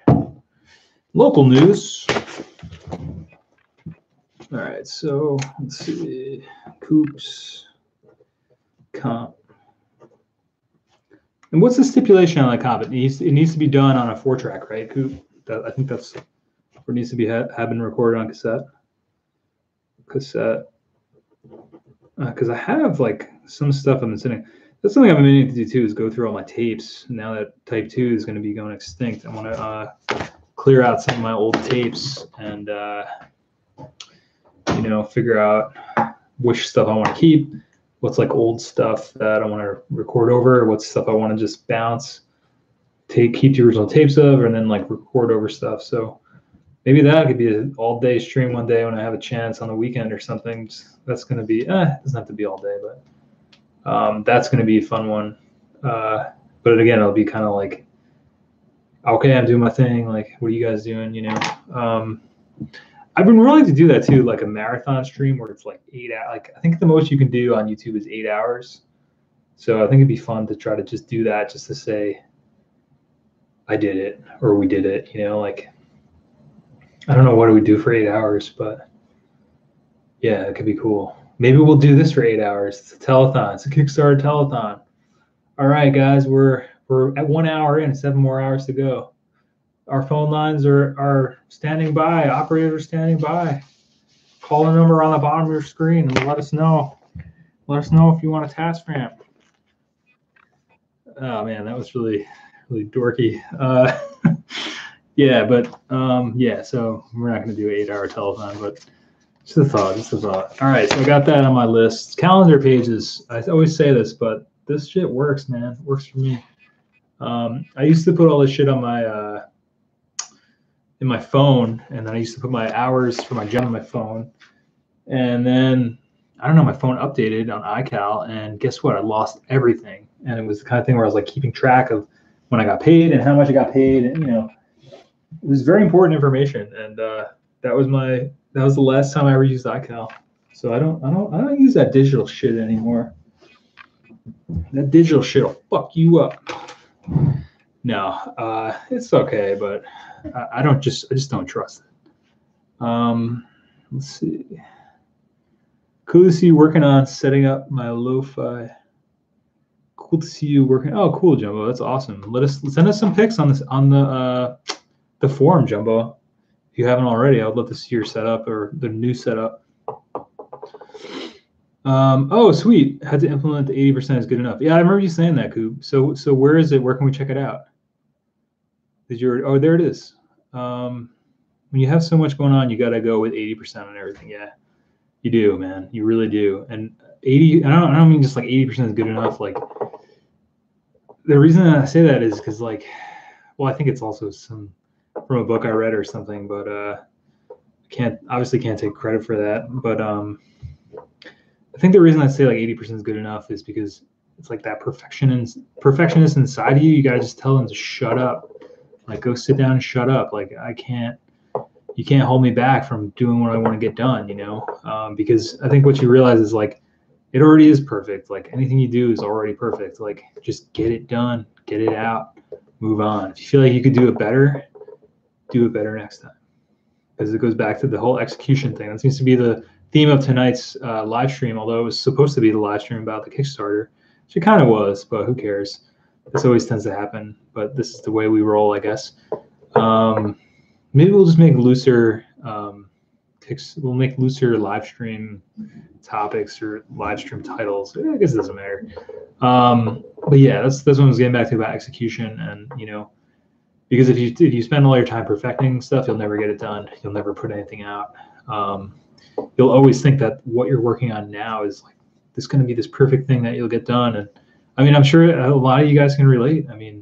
Local news. All right, so let's see. Coops comp. And what's the stipulation on the comp? It needs to be done on a 4-track, right, Coop? I think that's what needs to be have been recorded on cassette. Because I have like some stuff I've been sitting. That's something I've been meaning to do too, is go through all my tapes. Now that Type 2 is going to be going extinct, I want to clear out some of my old tapes and figure out which stuff I want to keep, what's like old stuff that I want to record over, what's stuff I want to just bounce, keep the original tapes of, and then like record over stuff. So maybe that could be an all-day stream one day when I have a chance on the weekend or something. That's going to be, it doesn't have to be all day, but that's going to be a fun one. But again, it'll be kind of like, okay, I'm doing my thing. Like, what are you guys doing? I've been willing to do that too, like a marathon stream where it's like 8 hours. Like, I think the most you can do on YouTube is 8 hours. So I think it'd be fun to try to just do that, just to say, I did it, or we did it, like, I don't know what do we do for 8 hours, but yeah, it could be cool. Maybe we'll do this for 8 hours. It's a telethon. It's a Kickstarter telethon. All right, guys, we're at 1 hour in, 7 more hours to go. Our phone lines are standing by. Operators are standing by. Call the number on the bottom of your screen and let us know. Let us know if you want a TascFamp. Oh man, that was really dorky. Yeah, but yeah, so we're not going to do an 8-hour telethon, but just a thought. All right, so I got that on my list. Calendar pages. I always say this, but this shit works, man. It works for me. I used to put all this shit on my in my phone, and then I used to put my hours for my gym on my phone, and then I don't know, my phone updated on iCal, and guess what? I lost everything, and it was the kind of thing where I was like keeping track of when I got paid and how much I got paid, and it was very important information, and that was the last time I ever used iCal. So I don't use that digital shit anymore. That digital shit will fuck you up. No, it's okay, but I just don't trust it. Let's see. Cool to see you working on setting up my lo-fi. Cool to see you working. Oh, cool, Jumbo. That's awesome. Send us some pics on this on the forum, Jumbo. If you haven't already, I would love to see your setup or the new setup. Oh, sweet. Had to implement the 80% is good enough. Yeah, I remember you saying that, Coop. So where is it? Where can we check it out? Oh, there it is. When you have so much going on, you got to go with 80% on everything. Yeah, you do, man. You really do. And 80, I don't mean just like 80% is good enough. Like, the reason I say that is because, like, well, I think it's also some from a book I read or something, but obviously can't take credit for that. But I think the reason I say like 80% is good enough is because it's like that perfectionist inside of you. You gotta just tell them to shut up. Like, go sit down and shut up. Like, you can't hold me back from doing what I want to get done, because I think what you realize is, like, it already is perfect. Like, anything you do is already perfect. Like, just get it done, get it out, move on. If you feel like you could do it better next time. Because it goes back to the whole execution thing. That seems to be the theme of tonight's live stream, although it was supposed to be the live stream about the Kickstarter, which it kind of was, but who cares? This always tends to happen, but this is the way we roll, I guess. Maybe we'll just make looser we'll make looser live stream topics or live stream titles. I guess it doesn't matter. But yeah, that's what I was getting back to about execution, and because if you spend all your time perfecting stuff, you'll never get it done. You'll never put anything out. You'll always think that what you're working on now is like this going to be this perfect thing that you'll get done. And I mean, I'm sure a lot of you guys can relate. I mean,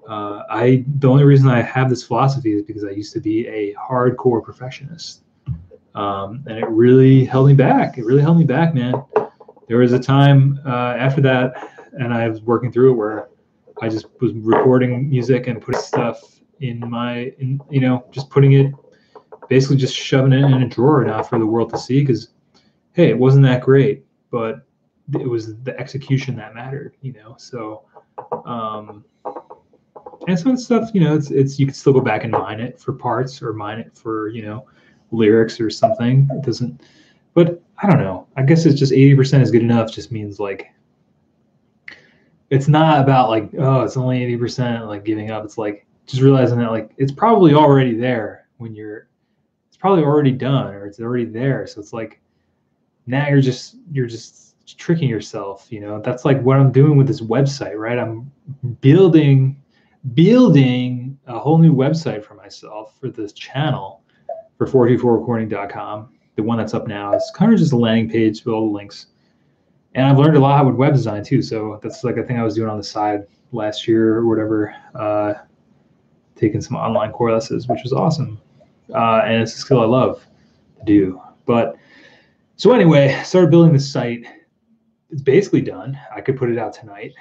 the only reason I have this philosophy is because I used to be a hardcore perfectionist. And it really held me back. It really held me back, man. There was a time after that, and I was working through it where I just was recording music and putting stuff in just putting it, basically just shoving it in a drawer now for the world to see, because, hey, it wasn't that great, but it was the execution that mattered, So, and some of the stuff, it's you can still go back and mine it for parts or mine it for, lyrics or something. It doesn't, but I don't know. I guess it's just 80% is good enough. Just means like, it's not about like, oh, it's only 80%, like giving up. It's like just realizing that like it's probably already there when it's probably already done, or it's already there. So it's like now you're just tricking yourself. That's like what I'm doing with this website, right? I'm building a whole new website for myself for this channel for 424recording.com. The one that's up now is kind of just a landing page with all the links. And I've learned a lot with web design too. So that's like a thing I was doing on the side last year or whatever, taking some online courses, which was awesome. And it's a skill I love to do. But so anyway, I started building this site. It's basically done. I could put it out tonight.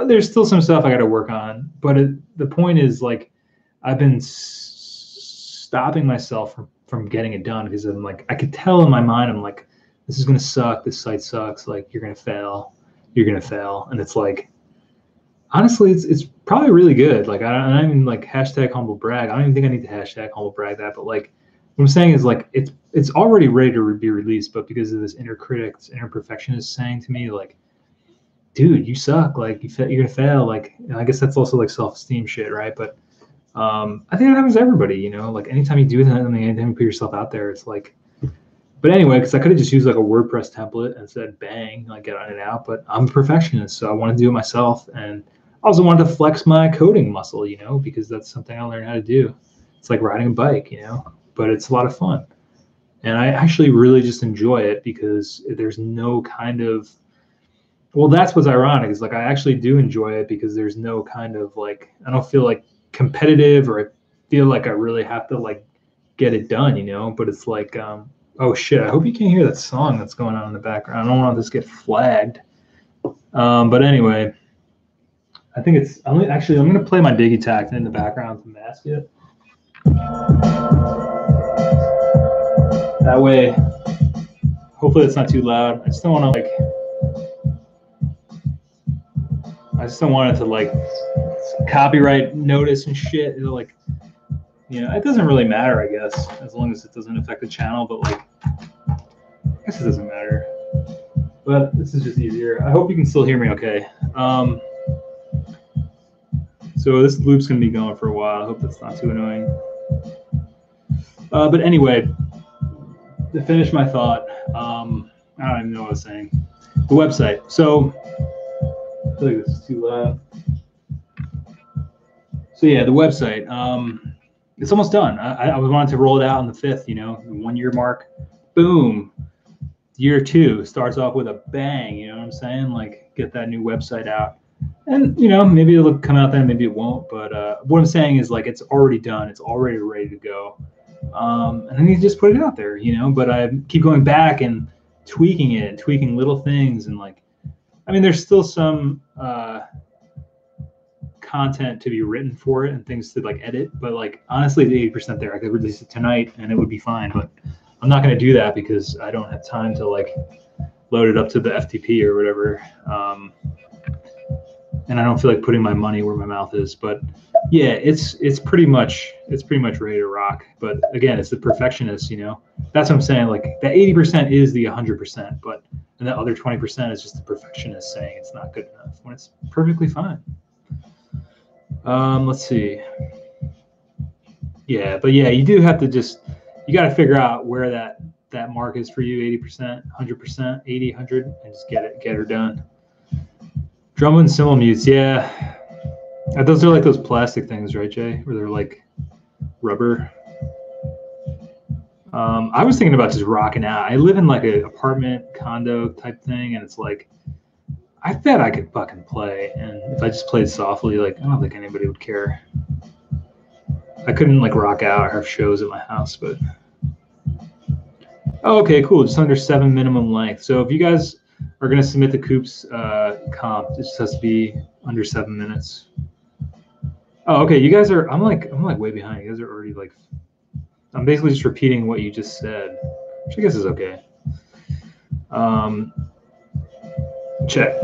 There's still some stuff I got to work on. But the point is, like, I've been stopping myself from getting it done because I'm like, I could tell in my mind, I'm like, this is going to suck. This site sucks. Like, you're going to fail. You're going to fail. And it's like, honestly, it's probably really good. Like, I don't even like hashtag humble brag. I don't even think I need to hashtag humble brag that. But like, what I'm saying is like, it's already ready to be released. But because of this inner critic, this inner perfectionist saying to me, like, dude, you suck. Like, you're going to fail. Like, I guess that's also like self-esteem shit, right? But I think it happens to everybody, like anytime you do something, anytime you put yourself out there, it's like, but anyway, because I could have just used like a WordPress template and said, bang, like get on it out. But I'm a perfectionist, so I want to do it myself. And I also wanted to flex my coding muscle, because that's something I learned how to do. It's like riding a bike, but it's a lot of fun. And I actually really just enjoy it because there's no kind of, well, that's what's ironic is like, I actually do enjoy it because there's no kind of like, I don't feel like competitive or I feel like I really have to like get it done, but it's like, oh shit, I hope you can't hear that song that's going on in the background. I don't want this to get flagged. But anyway, I think I'm going to play my Digitakt in the background to mask it. That way, hopefully it's not too loud. I just don't want it to like copyright notice and shit. It'll like, it doesn't really matter, I guess, as long as it doesn't affect the channel, but like, I guess it doesn't matter. But this is just easier. I hope you can still hear me okay. So this loop's gonna be going for a while. I hope that's not too annoying. But anyway, to finish my thought, I don't even know what I was saying. The website. So I feel like this is too loud. So yeah, the website. It's almost done. I wanted to roll it out on the 5th, the 1 year mark. Boom. Year 2 starts off with a bang. You know what I'm saying? Like, get that new website out. And, maybe it'll come out then, maybe it won't. But what I'm saying is, like, it's already done. It's already ready to go. And then you just put it out there, But I keep going back and tweaking it and tweaking little things. And, like, I mean, there's still some content to be written for it and things to like edit, but like honestly, the 80% there. I could release it tonight and it would be fine, but I'm not going to do that because I don't have time to like load it up to the FTP or whatever. And I don't feel like putting my money where my mouth is. But yeah, it's pretty much ready to rock. But again, it's the perfectionist, That's what I'm saying. Like that 80% is the 100%, but and the other 20% is just the perfectionist saying it's not good enough when it's perfectly fine. Let's see. Yeah, but yeah, you do have to you got to figure out where that mark is for you, 80%, 100%, 80, 100, and just get her done. Drum and cymbal mutes, yeah. Those are like those plastic things, right, Jay? Where they're like rubber. I was thinking about just rocking out. I live in like an apartment condo type thing, and it's like, I bet I could fucking play, and if I just played softly, like I don't think anybody would care. I couldn't like rock out or have shows at my house, but oh, okay, cool. Just under 7 minimum length. So if you guys are gonna submit the Coops comp, it just has to be under 7 minutes. Oh, okay. You guys are. I'm like way behind. You guys are already like. I'm basically just repeating what you just said, which I guess is okay. Check.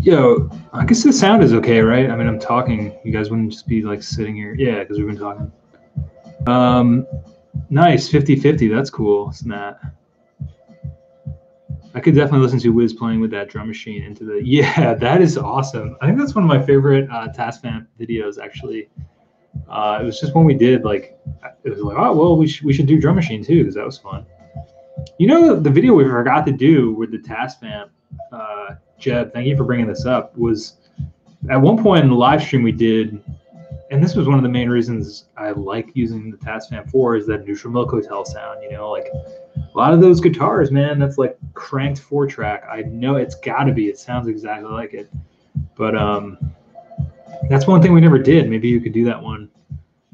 Yo, I guess the sound is okay, right? I mean, I'm talking. You guys wouldn't just be like sitting here. Yeah, because we've been talking. Nice, 50-50. That's cool, Matt. I could definitely listen to Wiz playing with that drum machine into the. Yeah, that is awesome. I think that's one of my favorite TascFamp videos, actually. It was just when we did like, it was like, oh well, we should do drum machine too, because that was fun. You know, the video we forgot to do with the TascFamp, Jeb, thank you for bringing this up, was at one point in the live stream we did, and this was one of the main reasons I like using the TascFamp 4 is that Neutral Milk Hotel sound. You know, like a lot of those guitars, man, that's like cranked 4-track. I know it's got to be. It sounds exactly like it. But that's one thing we never did. Maybe you could do that one.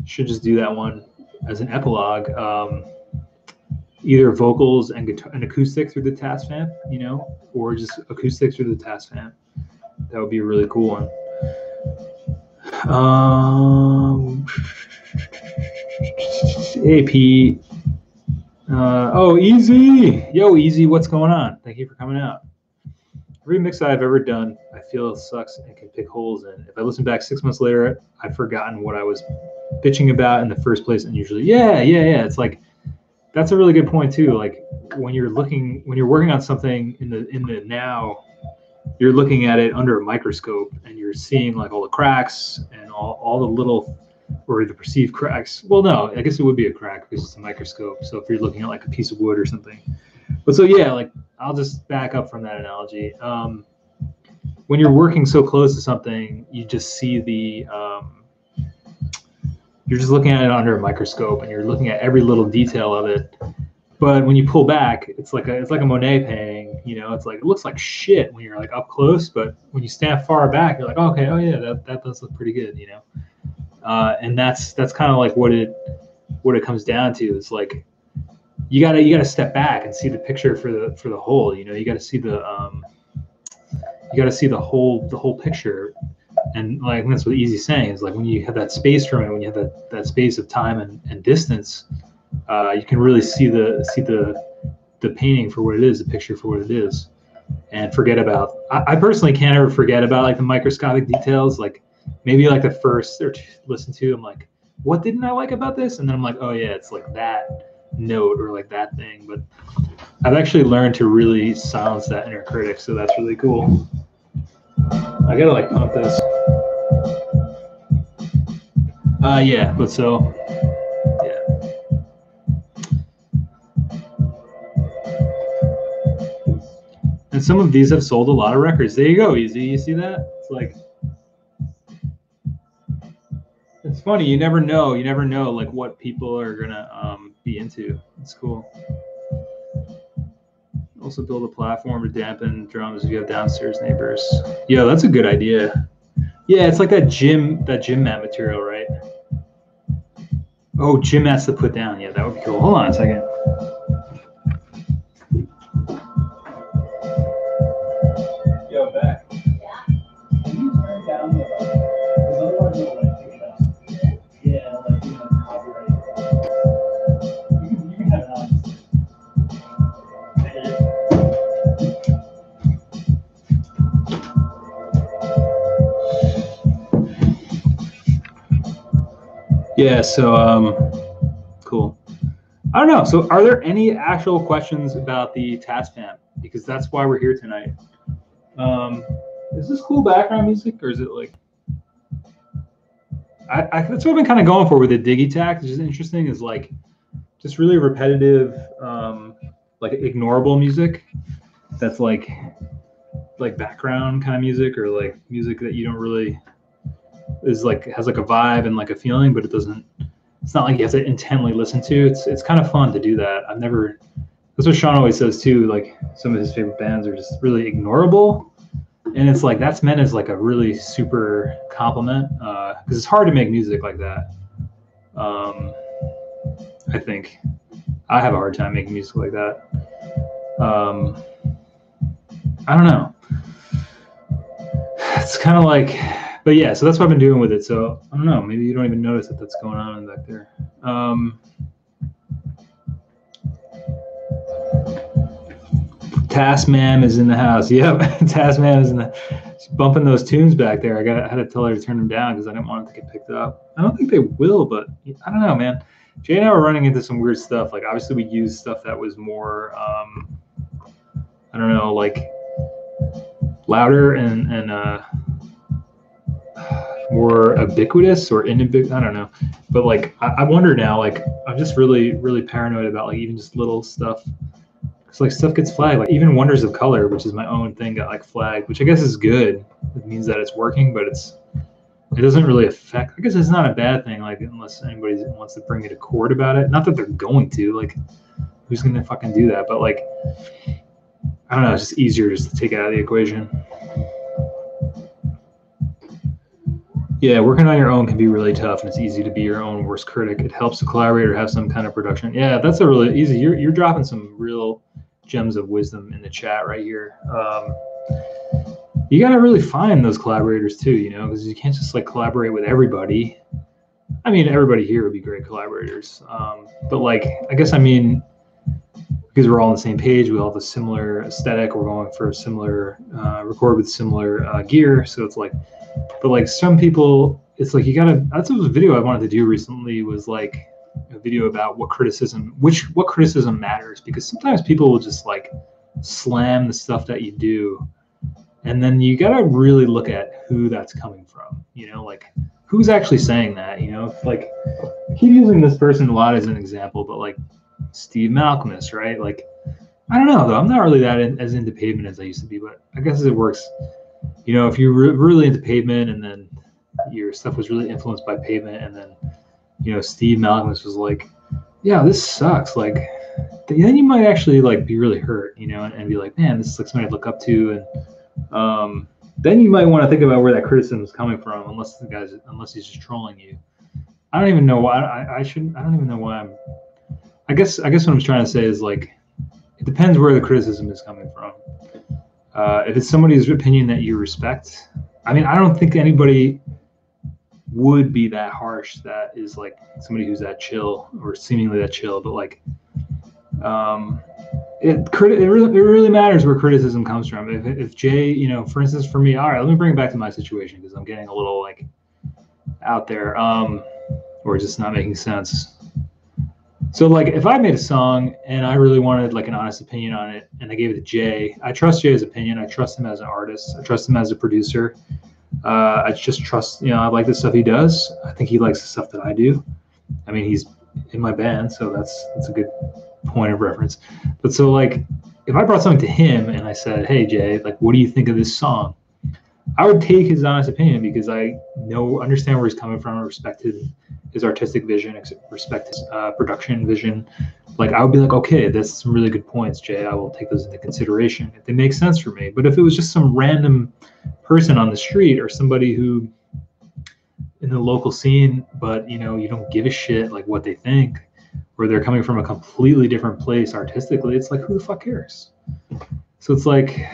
Should just do that one as an epilogue. Either vocals and guitar and acoustic through the TascFamp, you know, or just acoustic through the TascFamp. That would be a really cool one. Hey Pete. Oh, Easy. Yo, Easy, what's going on? Thank you for coming out. Every mix I've ever done, I feel sucks and can pick holes in. If I listen back 6 months later, I've forgotten what I was bitching about in the first place. And usually, yeah. It's like, that's a really good point too. Like when you're working on something in the now, you're looking at it under a microscope and you're seeing like all the cracks and all the little, or the perceived cracks. Well, no, I guess it would be a crack because it's a microscope. So if you're looking at like a piece of wood or something. But so yeah, like I'll just back up from that analogy. When you're working so close to something, you just see the, you're just looking at it under a microscope and you're looking at every little detail of it. But when you pull back, it's like a Monet painting, you know, it's like, it looks like shit when you're like up close, but when you stand far back, you're like, okay, oh yeah, that does look pretty good, you know? And that's kind of like what it comes down to. It's like, you gotta step back and see the picture for the whole, you know, you gotta see the whole picture. And like that's what Easy's saying is like when you have that space from it, when you have that space of time and distance, you can really see the painting for what it is, the picture for what it is, and forget about. I personally can't ever forget about like the microscopic details. Like maybe like the first or two listen to, I'm like, what didn't I like about this? And then I'm like, oh yeah, it's like that note or like that thing. But I've actually learned to really silence that inner critic, so that's really cool. I gotta like pump this. Yeah, but so yeah. And some of these have sold a lot of records. There you go, Easy. You see that? It's like, it's funny. You never know like what people are gonna be into. It's cool. Also build a platform to dampen drums if you have downstairs neighbors. Yeah, that's a good idea. Yeah, it's like that gym mat material, right? Oh, gym mats to put down. Yeah, that would be cool. Hold on a second. Yo, back. Yeah. Can you turn down the? Because otherwise you'll like pick it up. Yeah, like you know, copyright. You can have it on. Yeah, so cool. I don't know. So are there any actual questions about the TascFamp? Because that's why we're here tonight. Is this cool background music or is it like that's what I've been kind of going for with the Digitakt, which is interesting, is like just really repetitive, like ignorable music that's like background kind of music, or like music that you don't really is like has like a vibe and like a feeling, but it's not like you have to intently listen to. It's kind of fun to do that. That's what Sean always says too, like some of his favorite bands are just really ignorable, And it's like that's meant as like a really super compliment, because it's hard to make music like that. I think I have a hard time making music like that. I don't know. It's kind of like, but yeah, so that's what I've been doing with it. So I don't know, maybe you don't even notice that that's going on back there. TascFamp is in the house. Yep, TascFamp is in the. She's bumping those tunes back there. I had to tell her to turn them down because I didn't want it to get picked up. I don't think they will, but I don't know, man. Jay and I were running into some weird stuff. Like obviously we used stuff that was more, I don't know, like louder and more ubiquitous or inubiquitous. I don't know, but like I wonder now. Like I'm just really paranoid about like even just little stuff. Cause like stuff gets flagged. Like even Wonders of Color, which is my own thing, got like flagged, which I guess is good. It means that it's working, but it doesn't really affect. I guess it's not a bad thing. Like unless anybody wants to bring it to court about it. Not that they're going to. Like who's gonna fucking do that? But like I don't know. It's just easier just to take it out of the equation. Yeah, working on your own can be really tough, and it's easy to be your own worst critic. It helps to collaborate or have some kind of production. Yeah, that's a really easy. You're dropping some real gems of wisdom in the chat right here. You got to really find those collaborators too, you know, because you can't just like collaborate with everybody. I mean, everybody here would be great collaborators, but like, I guess I mean, because we're all on the same page, we all have a similar aesthetic. We're going for a similar record with similar gear, so it's like. But like some people, it's like you gotta. That's a video I wanted to do recently. Was like a video about what criticism matters, because sometimes people will just like slam the stuff that you do, and then you gotta really look at who that's coming from. You know, like who's actually saying that. You know, like I keep using this person a lot as an example, but like Steve Malcolmus, right? Like I don't know though. I'm not really that as into Pavement as I used to be, but I guess it works. You know, if you're really into Pavement and then your stuff was really influenced by Pavement, and then, you know, Steve Malcolmus was like, yeah, this sucks. Like, then you might actually like be really hurt, you know, and be like, man, this is like somebody I look up to. And then you might want to think about where that criticism is coming from, unless he's just trolling you. I don't even know why I don't even know why I guess what I'm trying to say is like, it depends where the criticism is coming from. If it's somebody's opinion that you respect, I mean, I don't think anybody would be that harsh that is like somebody who's that chill or seemingly that chill, but like it really matters where criticism comes from. If Jay, you know, for instance, for me, all right, let me bring it back to my situation because I'm getting a little like out there or just not making sense. So like if I made a song and I really wanted like an honest opinion on it and I gave it to Jay, I trust Jay's opinion. I trust him as an artist. I trust him as a producer. I just trust, you know, I like the stuff he does. I think he likes the stuff that I do. I mean, he's in my band, so that's a good point of reference. But so like if I brought something to him and I said, hey Jay, like what do you think of this song? I would take his honest opinion because I understand where he's coming from, respect his artistic vision, respect his production vision. Like I would be like, okay, that's some really good points, Jay. I will take those into consideration if they make sense for me. But if it was just some random person on the street or somebody who in the local scene, but you know, you don't give a shit like what they think, or they're coming from a completely different place artistically, it's like, who the fuck cares? So it's like,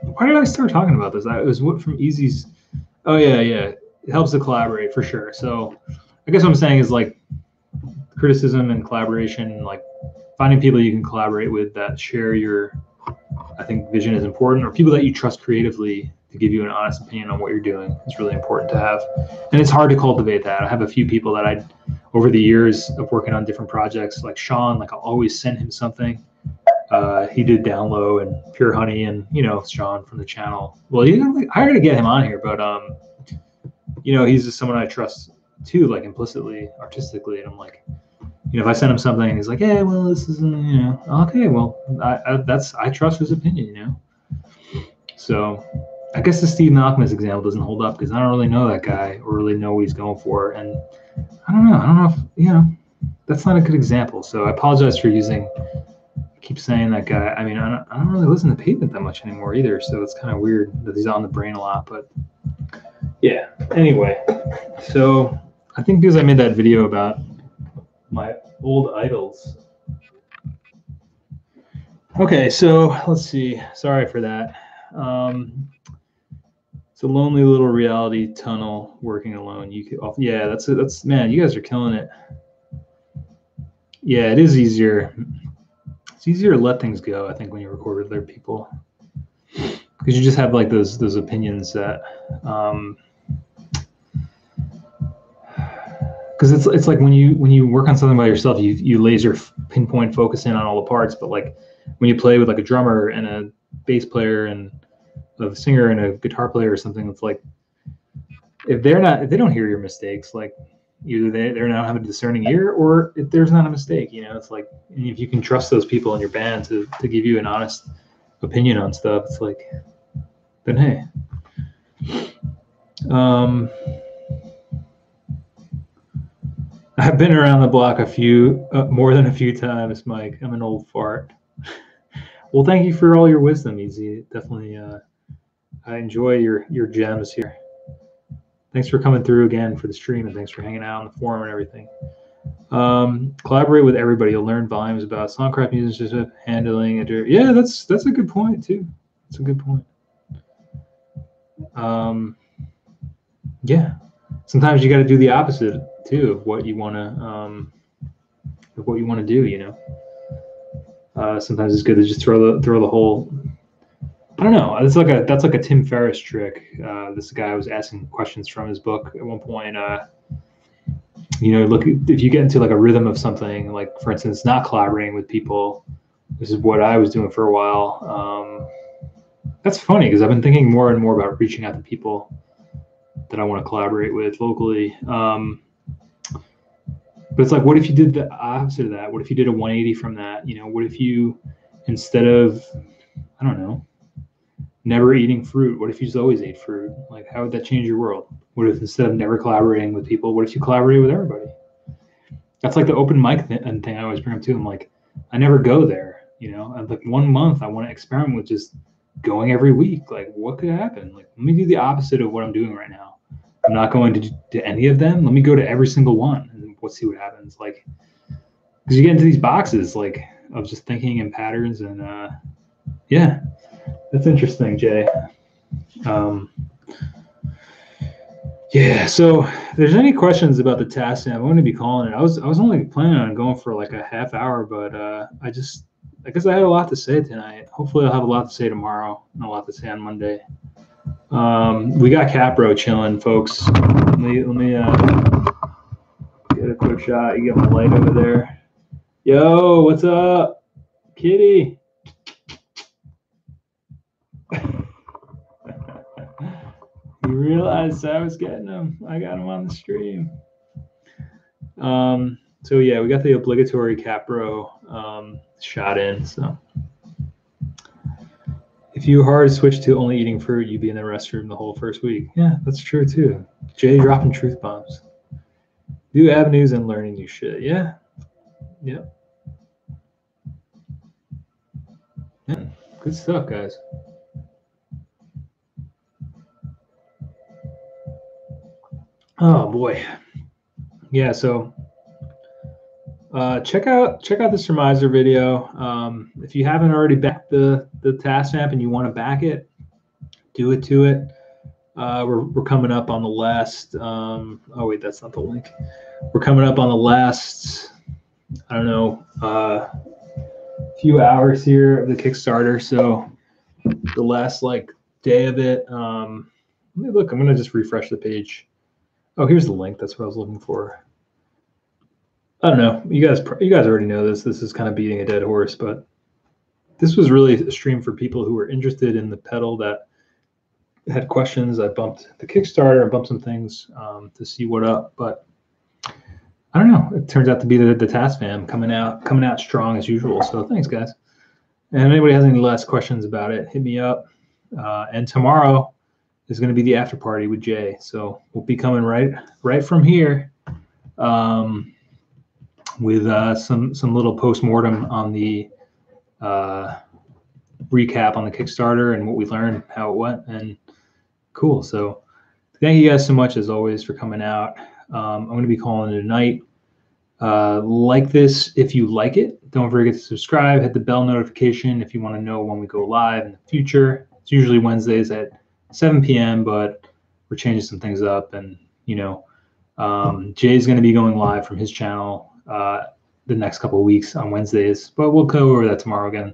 why did I start talking about this? It was from Easy's. Oh yeah. It helps to collaborate for sure. So I guess what I'm saying is like criticism and collaboration, like finding people you can collaborate with that share your, I think, vision is important, or people that you trust creatively to give you an honest opinion on what you're doing is really important to have. And it's hard to cultivate that. I have a few people that over the years of working on different projects, like Sean, like I'll always send him something. He did Down Low and Pure Honey, and you know, Sean from the channel. Well, I gotta get him on here, but you know, he's just someone I trust too, like implicitly, artistically. And I'm like, you know, if I send him something and he's like, yeah, well, this is, you know, okay, well, I trust his opinion, you know. So I guess the Steve Malcolmus example doesn't hold up because I don't really know that guy or really know what he's going for, and I don't know if, you know, that's not a good example. So I apologize for using keep saying that guy. I mean, I don't really listen to Pavement that much anymore either, so it's kind of weird that he's on the brain a lot. But yeah, anyway, so I think because I made that video about my old idols. Okay, so let's see. Sorry for that. It's a lonely little reality tunnel working alone. You could, yeah, that's man, you guys are killing it. Yeah, it is easier. It's easier to let things go, I think, when you record with other people, because you just have like those opinions that, because it's like when you work on something by yourself, you laser pinpoint focus in on all the parts, but like when you play with like a drummer and a bass player and a singer and a guitar player or something, it's like if they don't hear your mistakes, like either they're not having a discerning ear, or if there's not a mistake, it's like if you can trust those people in your band to give you an honest opinion on stuff, it's like, then hey. I've been around the block more than a few times, Mike. I'm an old fart. Well, thank you for all your wisdom, Easy. Definitely, I enjoy your gems here. Thanks for coming through again for the stream, and thanks for hanging out on the forum and everything. Collaborate with everybody. You'll learn volumes about songcraft, musicianship, handling it. Yeah, that's a good point too. That's a good point. Yeah, sometimes you got to do the opposite too of what you want to do. Sometimes it's good to just throw the whole. I don't know. That's like a Tim Ferriss trick. This guy was asking questions from his book at one point. Look, if you get into like a rhythm of something, like for instance, not collaborating with people. This is what I was doing for a while. That's funny because I've been thinking more and more about reaching out to people that I want to collaborate with locally. But it's like, what if you did the opposite of that? What if you did a 180 from that? What if you, instead of, I don't know, never eating fruit, what if you just always ate fruit? Like, how would that change your world? What if instead of never collaborating with people, what if you collaborate with everybody? That's like the open mic thing I always bring up too. I'm like, I never go there. I'm like 1 month, I want to experiment with just going every week. Like, what could happen? Like, let me do the opposite of what I'm doing right now. I'm not going to any of them. Let me go to every single one and we'll see what happens. Like, because you get into these boxes like of just thinking in patterns, and yeah, that's interesting, Jay. Yeah. So, if there's any questions about the TascFamp, I'm going to be calling it. I was only planning on going for like a half hour, but I guess I had a lot to say tonight. Hopefully, I'll have a lot to say tomorrow and a lot to say on Monday. We got Capro chilling, folks. Let me get a quick shot. You get my light over there. Yo, what's up, Kitty? You realized I was getting him. I got him on the stream. So yeah, we got the obligatory Capro shot in. So if you hard switch to only eating fruit, you'd be in the restroom the whole first week. Yeah, that's true too. Jay dropping truth bombs. New avenues and learning new shit. Yeah. Yep. Yeah. Good stuff, guys. Oh boy. Yeah, so check out the Surmiser video. If you haven't already backed the TascFamp and you want to back it, do it to it. We're coming up on the last. Oh wait, that's not the link. We're coming up on the last. I don't know. Few hours here of the Kickstarter. So the last like day of it. Let me look. I'm gonna just refresh the page. Oh, here's the link. That's what I was looking for. I don't know. You guys already know this. This is kind of beating a dead horse, but this was really a stream for people who were interested in the pedal, that had questions. I bumped the Kickstarter and bumped some things to see what up, but I don't know. It turns out to be the TascFamp coming out strong as usual. So thanks, guys. And if anybody has any last questions about it, hit me up. And tomorrow is going to be the after party with Jay. So we'll be coming right from here with some little postmortem on the recap on the Kickstarter and what we learned, how it went, and cool. So thank you guys so much as always for coming out. I'm going to be calling it a night. Like this if you like it. Don't forget to subscribe, hit the bell notification if you want to know when we go live in the future. It's usually Wednesdays at 7 p.m., but we're changing some things up. And, Jay's going to be going live from his channel the next couple of weeks on Wednesdays, but we'll go over that tomorrow again.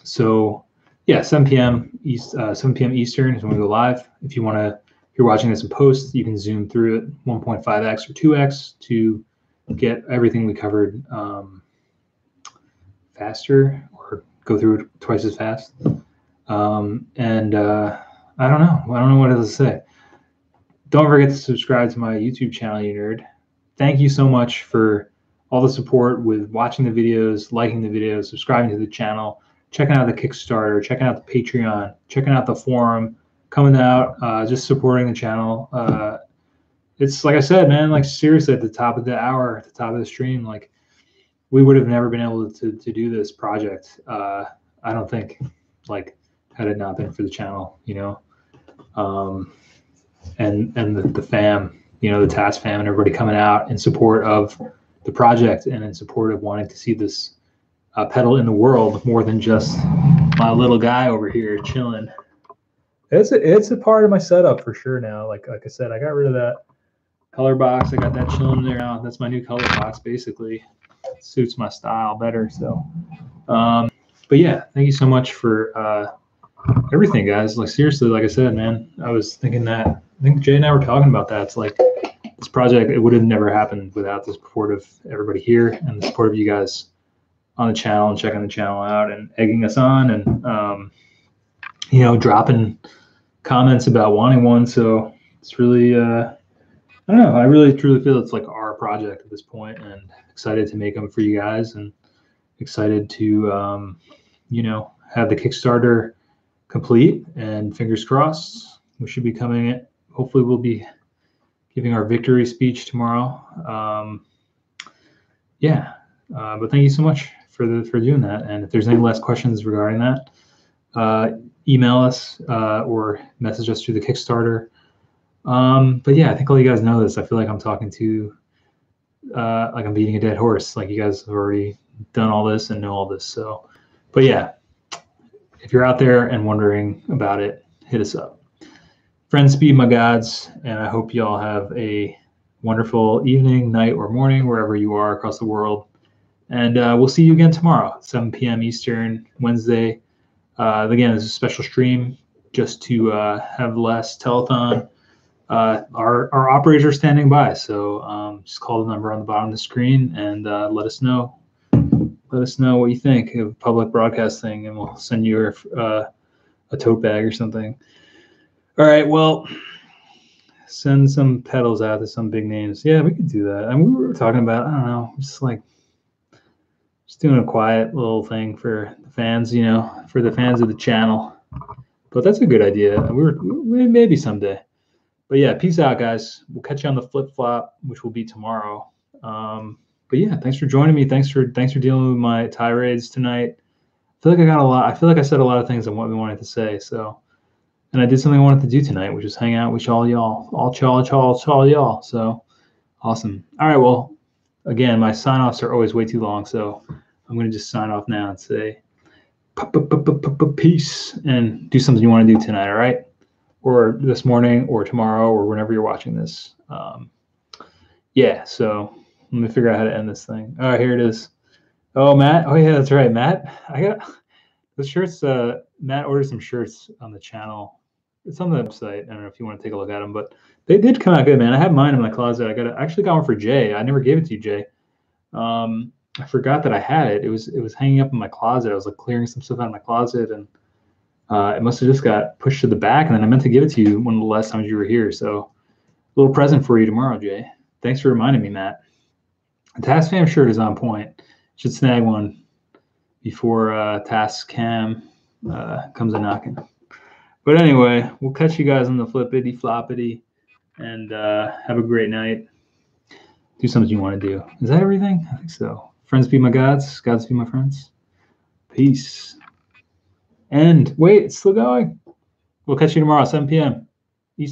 So yeah, 7 p.m. 7 p.m. Eastern is when we go live. If you want to, if you're watching this in post, you can zoom through it 1.5x or 2x to get everything we covered faster, or go through it twice as fast. I don't know what else to say. Don't forget to subscribe to my YouTube channel, you nerd. Thank you so much for all the support with watching the videos, liking the videos, subscribing to the channel, checking out the Kickstarter, checking out the Patreon, checking out the forum, coming out, just supporting the channel. It's like I said, man, like seriously, at the top of the hour, at the top of the stream, like we would have never been able to do this project. I don't think, like, had it not been for the channel, and the fam, the TascFam and everybody coming out in support of the project and in support of wanting to see this pedal in the world more than just my little guy over here chilling. It's a part of my setup for sure now. Like I said, I got rid of that color box. I got that chilling there now. That's my new color box, basically. It suits my style better. So, but yeah, thank you so much for everything, guys. Like seriously, like I said, man, I was thinking that. I think Jay and I were talking about that. It's like this project, it would have never happened without the support of everybody here and the support of you guys on the channel and checking the channel out and egging us on and dropping comments about wanting one. So it's really I don't know, I really truly feel it's like our project at this point, and excited to make them for you guys, and excited to have the Kickstarter complete, and fingers crossed we should be coming in. Hopefully we'll be giving our victory speech tomorrow. But thank you so much for doing that. And if there's any last questions regarding that, email us or message us through the Kickstarter. But yeah, I think all you guys know this. I feel like I'm talking to like I'm beating a dead horse. Like you guys have already done all this and know all this. So, but yeah, if you're out there and wondering about it, hit us up. Friends, be my gods, and I hope you all have a wonderful evening, night, or morning, wherever you are across the world. And we'll see you again tomorrow, 7 p.m. Eastern, Wednesday. Again, it's a special stream just to have the last telethon. Our operators are standing by, so just call the number on the bottom of the screen and let us know. Let us know what you think of public broadcasting, and we'll send you a tote bag or something. All right, well, send some pedals out to some big names. Yeah, we could do that. And we were talking about, I don't know, just doing a quiet little thing for the fans, for the fans of the channel. But that's a good idea. Maybe someday. But yeah, peace out, guys. We'll catch you on the flip flop, which will be tomorrow. But yeah, thanks for joining me. Thanks for dealing with my tirades tonight. I feel like I said a lot of things on what we wanted to say. So. And I did something I wanted to do tonight, which is hang out with all y'all. All y'all. So awesome. All right. Well, again, my sign-offs are always way too long. So I'm going to just sign off now and say peace, and do something you want to do tonight. All right. Or this morning or tomorrow or whenever you're watching this. Yeah. So let me figure out how to end this thing. All right. Here it is. Oh, Matt. Oh, yeah, that's right. Matt, I got the shirts. Matt ordered some shirts on the channel. It's on the website. I don't know if you want to take a look at them, but they did come out good, man. I have mine in my closet. I actually got one for Jay. I never gave it to you, Jay. I forgot that I had it. It was hanging up in my closet. I was like clearing some stuff out of my closet, and it must have just got pushed to the back. And then I meant to give it to you one of the last times you were here. So a little present for you tomorrow, Jay. Thanks for reminding me, Matt. The TascFamp shirt is on point. Should snag one before TascCam comes a knocking. But anyway, we'll catch you guys on the flippity floppity, and have a great night. Do something you want to do. Is that everything? I think so. Friends be my gods. Gods be my friends. Peace. And wait, it's still going. We'll catch you tomorrow, 7 p.m.